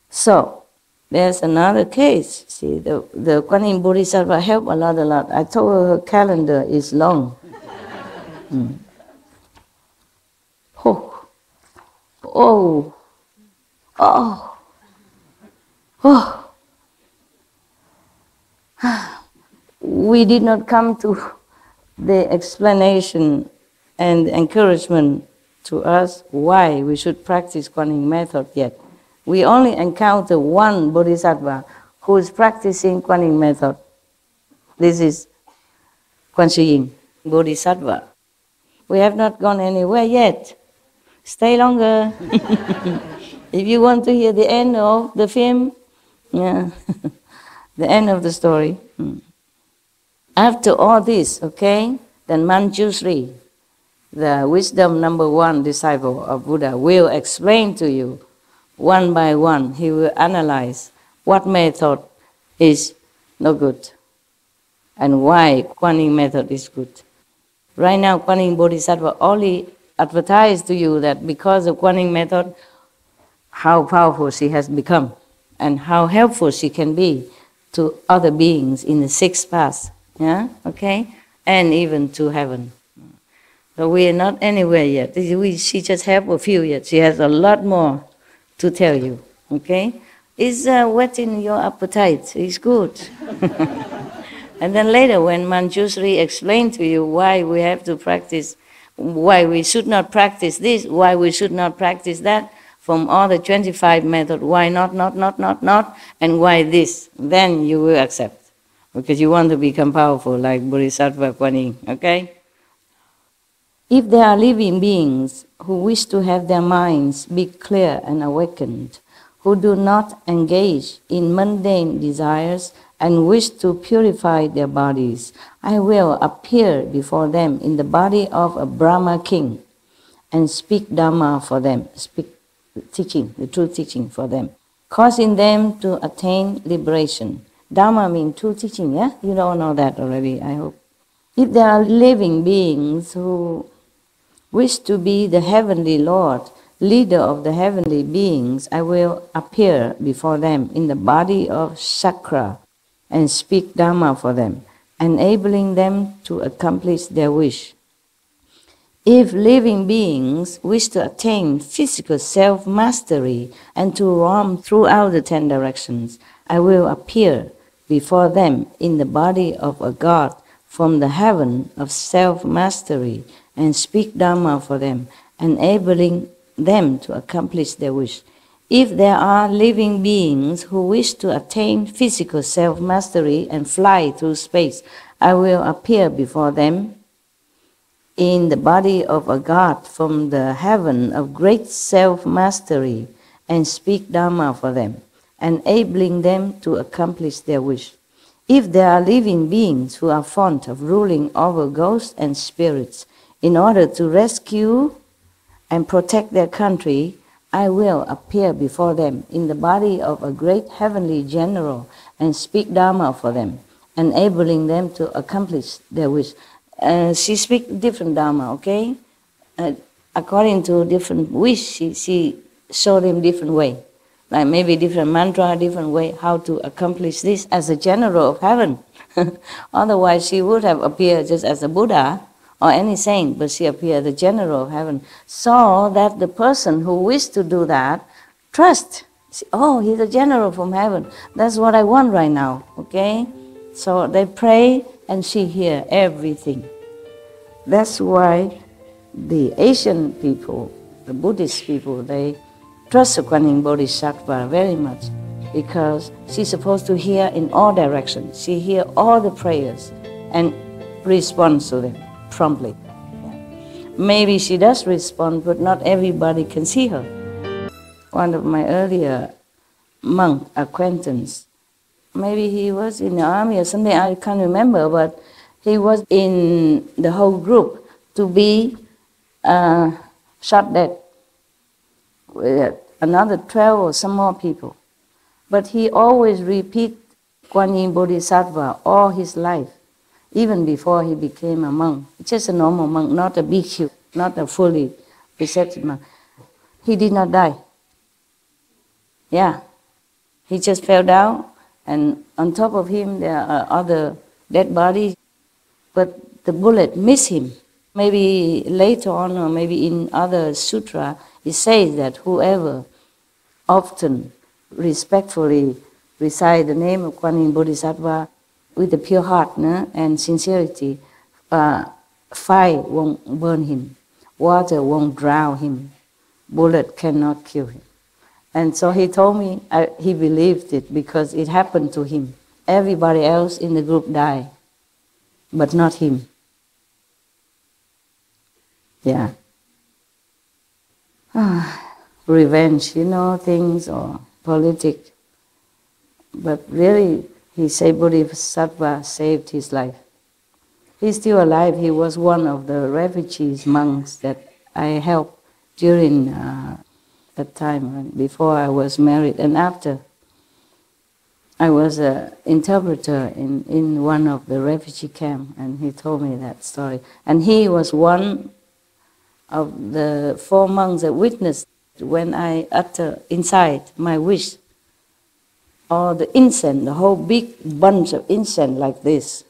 So, there's another case. See, the Kuan Yin Bodhisattva helped a lot. I told her calendar is long. We did not come to the explanation and encouragement to us why we should practice Kuan Yin method yet. We only encounter one Bodhisattva who is practicing Kuan Yin method. This is Kuan Yin Bodhisattva. We have not gone anywhere yet. Stay longer. If you want to hear the end of the film, the end of the story. After all this, then Manjushri, the wisdom number 1 disciple of Buddha, will explain to you one by one. He will analyze what method is no good and why Kuan Yin method is good. Right now, Kuan Yin Bodhisattva only advertised to you that because of Kuan Yin method, how powerful she has become and how helpful she can be to other beings in the 6th path, and even to heaven. So we are not anywhere yet. She just have a few yet. She has a lot more to tell you. Okay? It's whetting your appetite. It's good. And then later when Manjushri explained to you why we have to practice, why we should not practice this, why we should not practice that, from all the 25 methods, why not, and why this, then you will accept. Because you want to become powerful like Bodhisattva Kuan Yin, okay? If there are living beings who wish to have their minds be clear and awakened, who do not engage in mundane desires and wish to purify their bodies, I will appear before them in the body of a Brahma king and speak Dhamma for them, speak teaching, the true teaching for them, causing them to attain liberation. Dhamma means true teaching, yeah? You don't know that already, I hope. If there are living beings who wish to be the heavenly Lord, leader of the heavenly beings, I will appear before them in the body of Sakra and speak Dhamma for them, enabling them to accomplish their wish. If living beings wish to attain physical self-mastery and to roam throughout the 10 directions, I will appear before them in the body of a god from the heaven of self-mastery and speak Dhamma for them, enabling them to accomplish their wish. If there are living beings who wish to attain physical self-mastery and fly through space, I will appear before them in the body of a god from the heaven of great self-mastery and speak Dhamma for them, enabling them to accomplish their wish. If there are living beings who are fond of ruling over ghosts and spirits in order to rescue and protect their country, I will appear before them in the body of a great heavenly general and speak Dhamma for them, enabling them to accomplish their wish. She speaks different Dhamma, okay? According to different wish, she showed him different way. Like maybe different mantra, different way how to accomplish this as a general of heaven. Otherwise she would have appeared just as a Buddha or any saint, but she appeared the general of heaven, so that the person who wished to do that trust. Oh, he's a general from heaven. That's what I want right now, okay? So they pray and she hears everything. That's why the Asian people, the Buddhist people, they trust the Kuan Yin Bodhisattva very much, because she's supposed to hear in all directions. She hears all the prayers and responds to them promptly. Maybe she does respond, but not everybody can see her. One of my earlier monk acquaintance, maybe he was in the army or something, I can't remember, but he was in the whole group to be shot dead with another 12 or some more people. But he always repeat Kuan Yin Bodhisattva all his life, even before he became a monk. Just a normal monk, not a bhikkhu, not a fully receptive monk. He did not die. Yeah, he just fell down, and on top of him there are other dead bodies, but the bullet missed him. Maybe later on, or maybe in other sutra, it says that whoever often respectfully recite the name of Kuan Yin Bodhisattva with a pure heart and sincerity, fire won't burn him, water won't drown him, bullet cannot kill him. And so he told me he believed it because it happened to him. Everybody else in the group died, but not him. Yeah. Revenge, things, or politics. But really, he said Bodhisattva saved his life. He's still alive. He was one of the refugees monks that I helped during that time, before I was married and after. I was an interpreter in one of the refugee camps, and he told me that story. And he was one of the 4 monks that witnessed when I utter inside my wish, or the incense, the whole big bunch of incense like this,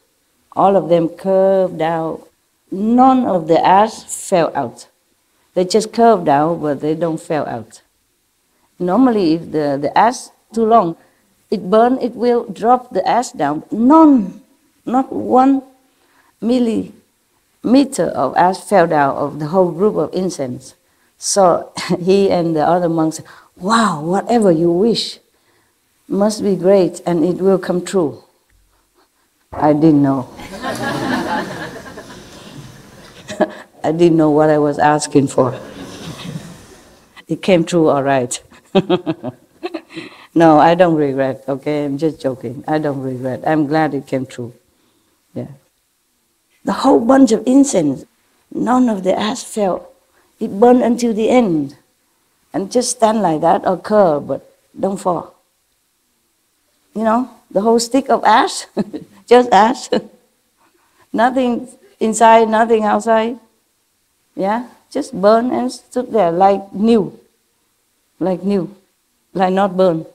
all of them curved down none of the ash fell out. They just curved out, but they don't fell out. Normally, if the ash too long, it burn, it will drop the ash down. None, not 1 millimeter of ash fell down of the whole group of incense. So he and the other monks said, wow, whatever you wish must be great and it will come true. I didn't know. I didn't know what I was asking for. It came true all right. No, I don't regret, okay? I'm just joking. I don't regret. I'm glad it came true. Yeah. The whole bunch of incense, none of the ash fell. It burned until the end. And just stand like that or curve, but don't fall. You know, the whole stick of ash, just ash. Nothing inside, nothing outside. Yeah, just burn and stood there like new. Like new, like not burned.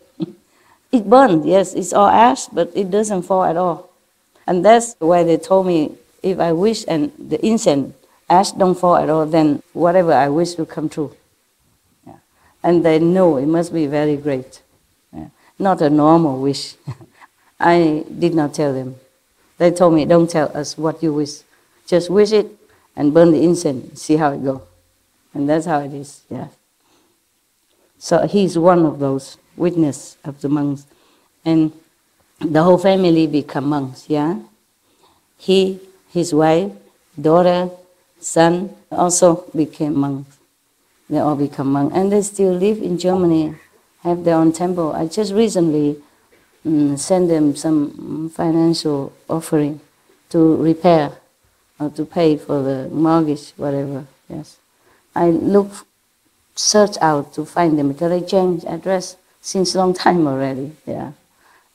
It burned, yes, it's all ash, but it doesn't fall at all. And that's why they told me, if I wish and the incense, ash don't fall at all, then whatever I wish will come true. Yeah. And they know it must be very great. Yeah. Not a normal wish. I did not tell them. They told me, don't tell us what you wish. Just wish it and burn the incense, see how it goes. And that's how it is, yeah. So he's one of those witness of the monks. And the whole family become monks, yeah. He, his wife, daughter, son also became monks. They all become monks. And they still live in Germany, have their own temple. I just recently sent them some financial offering to repair or to pay for the mortgage, whatever, yes. I search out to find them because I changed address since long time already, yeah.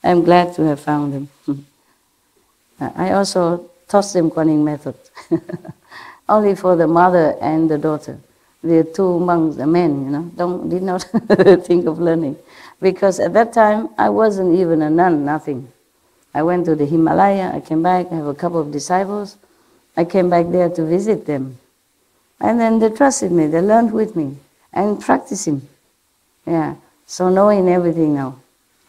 I'm glad to have found them. I also taught them Kuan Yin method. Only for the mother and the daughter. The 2 monks, the men, you know, did not think of learning. Because at that time, I wasn't even a nun, nothing. I went to the Himalaya, I came back, I have a couple of disciples. I came back there to visit them. And then they trusted me, they learned with me and practicing. Yeah, so knowing everything now,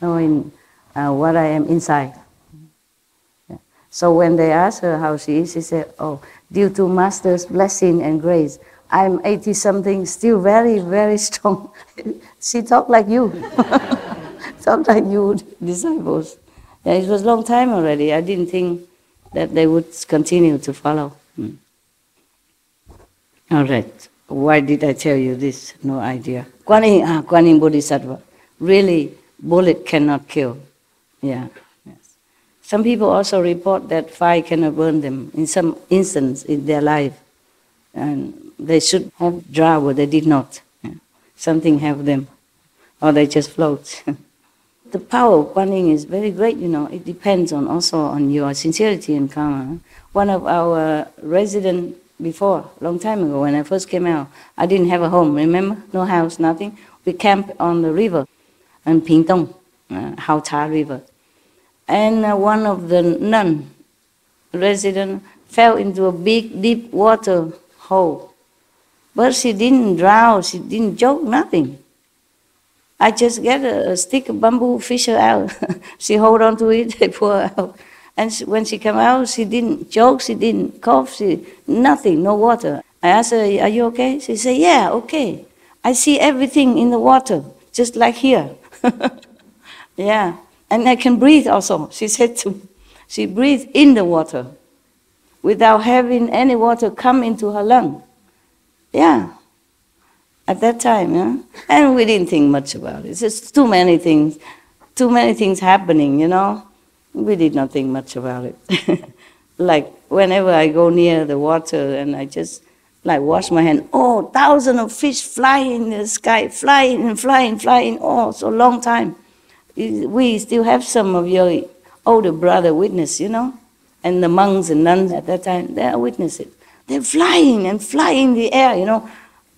knowing what I am inside. Yeah. So when they asked her how she is, she said, oh, due to Master's blessing and grace, I'm 80-something, still very, very strong. She talked like you. Talked like you, disciples. Yeah, it was a long time already. I didn't think that they would continue to follow. All right. Why did I tell you this? No idea. Kuan Yin Bodhisattva. Really, bullet cannot kill. Yeah. Yes. Some people also report that fire cannot burn them in some instance in their life. And they should have drowned, but they did not. Yeah. Something have them. Or they just float. The power of Kuan Yin is very great, you know. It depends also on your sincerity and karma. One of our residents before, long time ago, when I first came out, I didn't have a home, remember? No house, nothing. We camped on the river, in Pingtong, Hao Cha River. And one of the nun residents fell into a big, deep water hole. But she didn't drown, she didn't choke, nothing. I just get a stick of bamboo, fish her out. She hold on to it, they pour her out. And when she came out, she didn't choke, she didn't cough, nothing, no water. I asked her, are you okay? She said, yeah, okay. I see everything in the water, just like here. Yeah, and I can breathe also. She said to me, she breathed in the water without having any water come into her lung. Yeah, at that time, yeah. And we didn't think much about it. It's just too many things happening, you know. We did not think much about it. Like whenever I go near the water and I just like wash my hand, oh, thousands of fish fly in the sky, flying and flying, oh, so long time. We still have some of your older brother witness, you know, and the monks and nuns at that time, they are witnesses. They're flying and flying in the air, you know,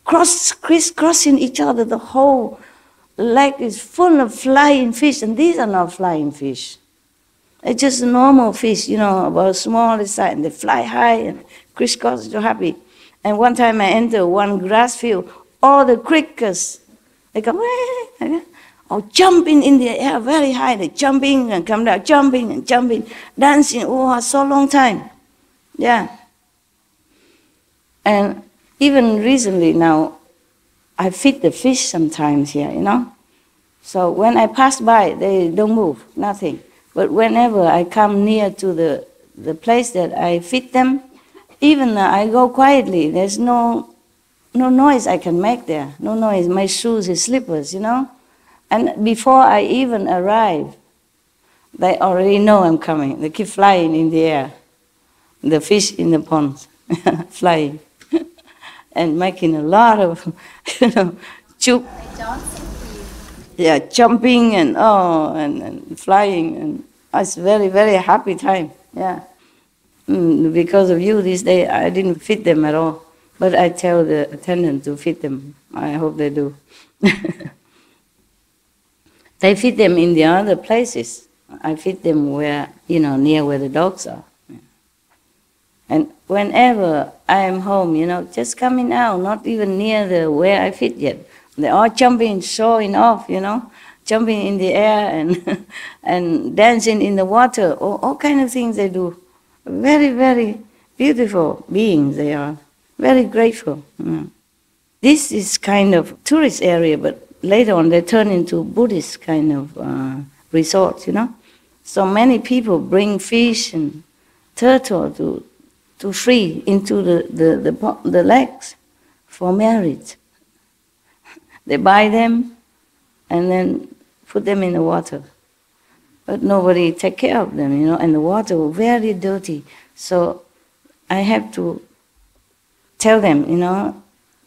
crisscrossing each other. The whole lake is full of flying fish, and these are not flying fish. It's just a normal fish, you know, about small size, and they fly high and crisscross, so happy. And one time I enter one grass field, all the crickets, they come, or jumping in the air very high, they jumping and come down, jumping and jumping, dancing, so long time. Yeah. And even recently now, I feed the fish sometimes here, So when I pass by, they don't move, nothing. But whenever I come near to the place that I feed them, even I go quietly, there's no noise I can make there, no noise, my shoes, is slippers, And before I even arrive, they already know I'm coming. They keep flying in the air, the fish in the pond, flying. And making a lot of, jumping and flying, and it's very, very happy time. Yeah, because of you this day, I didn't feed them at all, but I tell the attendant to feed them. I hope they do. They feed them in the other places. I feed them where near where the dogs are. And whenever I am home, just coming out, not even near where I feed yet. They're all jumping, showing off, jumping in the air and and dancing in the water, all kind of things they do. Very, very beautiful beings they are. Very grateful. This is kind of tourist area, but later on they turn into Buddhist kind of resort, So many people bring fish and turtle to free into the lakes for marriage. They buy them and then put them in the water. But nobody take care of them, and the water was very dirty. So I have to tell them,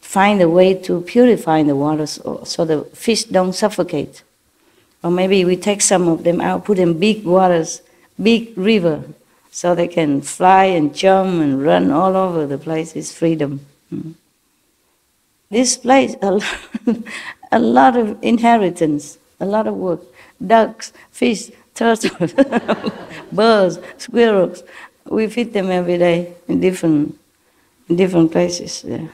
find a way to purify the water so the fish don't suffocate. Or maybe we take some of them out, put in big waters, big river, so they can fly and jump and run all over the place. It's freedom. This place, a lot of inheritance, a lot of work. Ducks, fish, turtles, birds, squirrels. We feed them every day in different places. Yeah.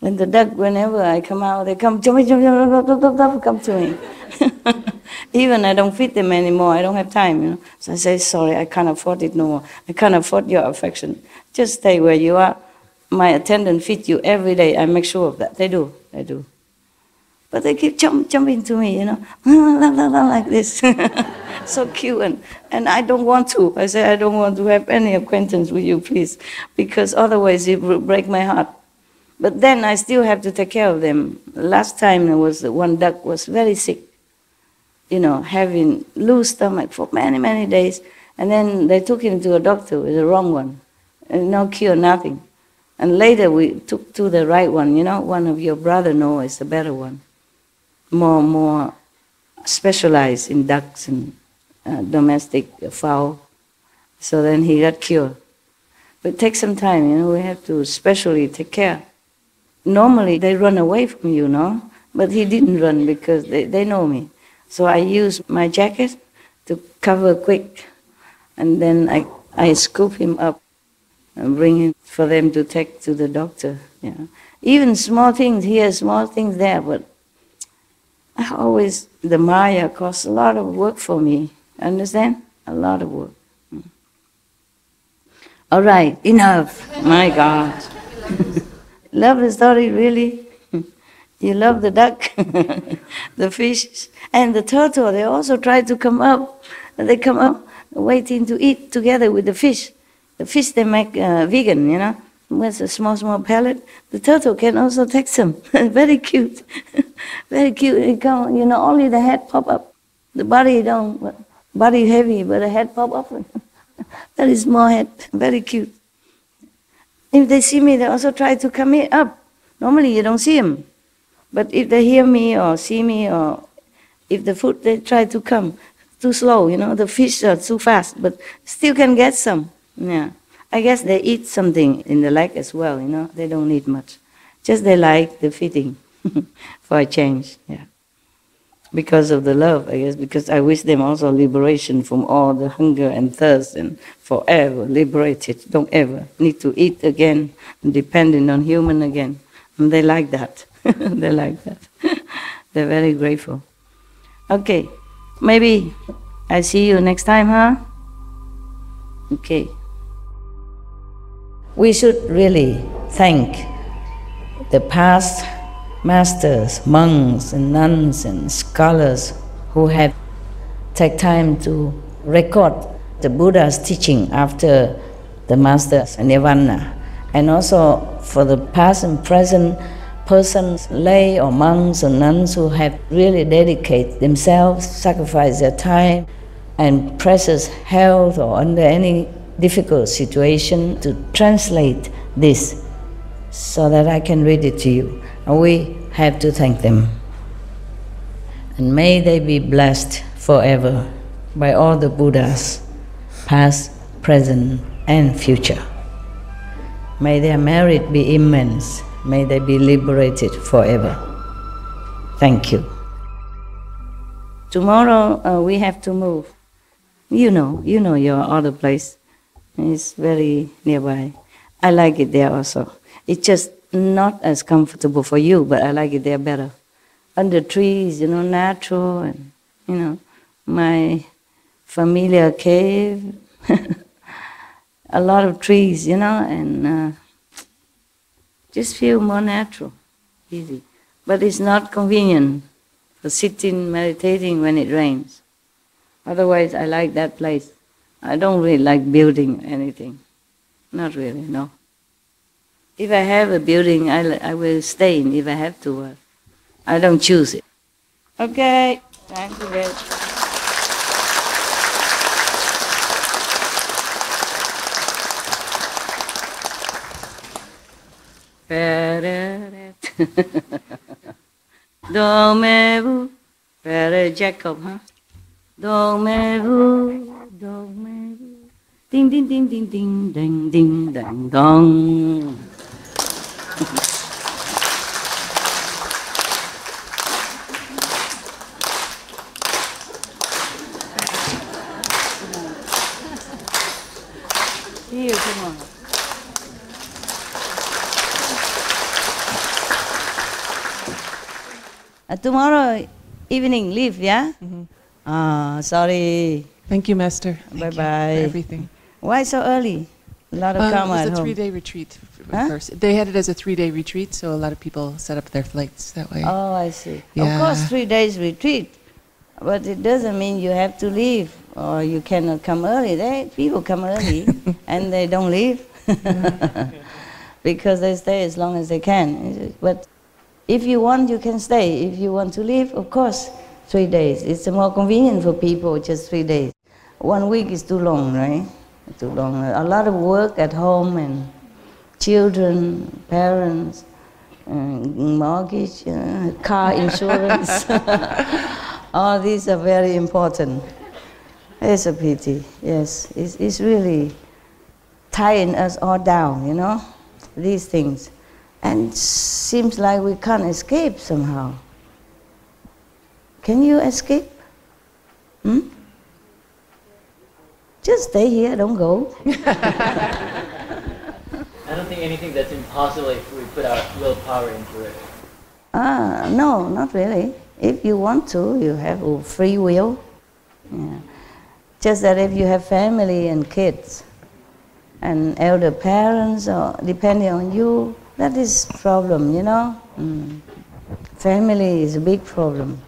And the duck, whenever I come out, they come, come to me. Even I don't feed them anymore, I don't have time, So I say, sorry, I can't afford it no more. I can't afford your affection. Just stay where you are. My attendant feeds you every day. I make sure of that. They do. But they keep jumping to me, like this. So cute. And I don't want to. I say, I don't want to have any acquaintance with you, please. Because otherwise it will break my heart. But then I still have to take care of them. Last time there was one duck was very sick. Having loose stomach for many, many days. And then they took him to a doctor with the wrong one. And no cure, nothing. And later we took to the right one, one of your brother knows is a better one. More specialized in ducks and domestic fowl. So then he got cured. But it takes some time, we have to specially take care. Normally they run away from you, But he didn't run because they know me. So I use my jacket to cover quick, and then I scoop him up and bring him for them to take to the doctor. Even small things here, small things there, but the Maya costs a lot of work for me. Understand? A lot of work. All right, enough. My God. Love the story, really? You love the duck, the fish, and the turtle. They also try to come up. They come up waiting to eat together with the fish. The fish they make vegan, with a small pellet. The turtle can also take some. Very cute. Very cute. It come, only the head pop up. The body don't. Body heavy, but the head pop up. Very small head. Very cute. If they see me, they also try to come up. Normally you don't see them. But if they hear me or see me, or if the food, they try to come. Too slow, the fish are too fast, but still can get some. Yeah. I guess they eat something in the lake as well, They don't eat much. Just they like the feeding for a change, yeah. because of the love, I guess, because I wish them also liberation from all the hunger and thirst and forever liberated, don't ever need to eat again, dependent on human again. And they like that. They like that. They're very grateful. Okay, maybe I see you next time, huh? Okay. We should really thank the past masters, monks and nuns and scholars who have taken time to record the Buddha's teaching after the master's nirvana, and also for the past and present persons, lay or monks or nuns who have really dedicated themselves, sacrificed their time and precious health or under any difficult situation to translate this so that I can read it to you. And we have to thank them. And may they be blessed forever by all the Buddhas, past, present, and future. May their merit be immense. May they be liberated forever. Thank you. Tomorrow we have to move. You know your other place. It's very nearby. I like it there also. It's just not as comfortable for you, but I like it there better. Under trees, natural, and, my familiar cave. A lot of trees, and just feel more natural, easy. But it's not convenient for sitting, meditating when it rains. Otherwise, I like that place. I don't really like building anything. Not really, no. If I have a building, I will stay in if I have to. I don't choose it. Okay, thank you very much. Do me vu, Jacob, huh? Do me vu, ding ding ding ding ding ding ding ding dong. Here, come on. Tomorrow evening leave, yeah? Sorry. Thank you, Master. Bye-bye. For everything. Why so early? A lot of karma at home. It was a 3-day retreat first. They had it as a 3-day retreat, so a lot of people set up their flights that way. Oh, I see. Yeah. Of course, 3 days retreat, but it doesn't mean you have to leave or you cannot come early. People come early and they don't leave because they stay as long as they can. But if you want, you can stay. If you want to leave, of course, 3 days. It's more convenient for people, just 3 days. 1 week is too long, right? Too long. A lot of work at home and children, parents, mortgage, car insurance. All these are very important. It's a pity, yes. It's really tying us all down, these things. And it seems like we can't escape somehow. Can you escape? Just stay here, don't go. I don't think anything that's impossible if we put our willpower into it. No, not really. If you want to, you have free will. Yeah. Just that if you have family and kids and elder parents, or depending on you, that is a problem, Family is a big problem.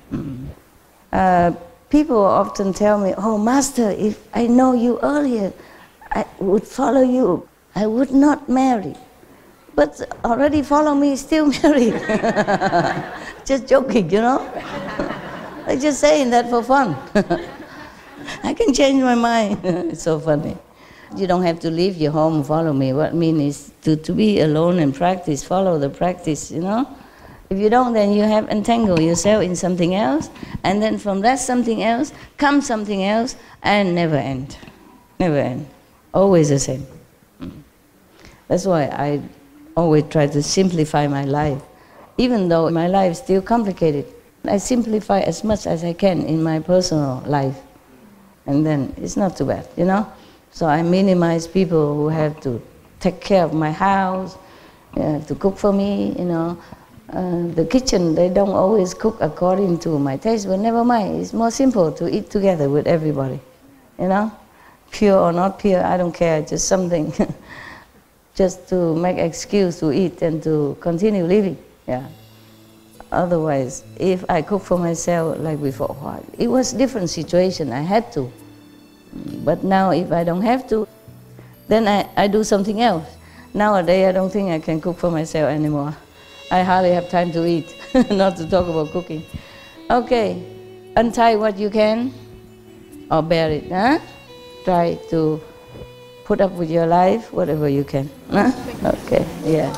People often tell me, "Oh, Master, if I know you earlier, I would follow you. I would not marry. But already follow me, still married." Just joking, I'm just saying that for fun. I can change my mind. It's so funny. You don't have to leave your home and follow me. What I mean is to be alone and practice, follow the practice, If you don't, then you have entangled yourself in something else, and then from that something else comes something else, and never end. Never end. Always the same. That's why I always try to simplify my life, even though my life is still complicated. I simplify as much as I can in my personal life. And then it's not too bad, you know? So I minimize people who have to take care of my house, to cook for me, you know. The kitchen, they don't always cook according to my taste, but never mind. It's more simple to eat together with everybody, you know. Pure or not pure, I don't care, just something just to make excuse to eat and to continue living, yeah. Otherwise, if I cook for myself like before, it was different situation, I had to. But now if I don't have to, then I do something else. Nowadays I don't think I can cook for myself anymore. I hardly have time to eat, not to talk about cooking. Okay, untie what you can, or bear it, huh? Try to put up with your life, whatever you can. Huh? Okay, yeah.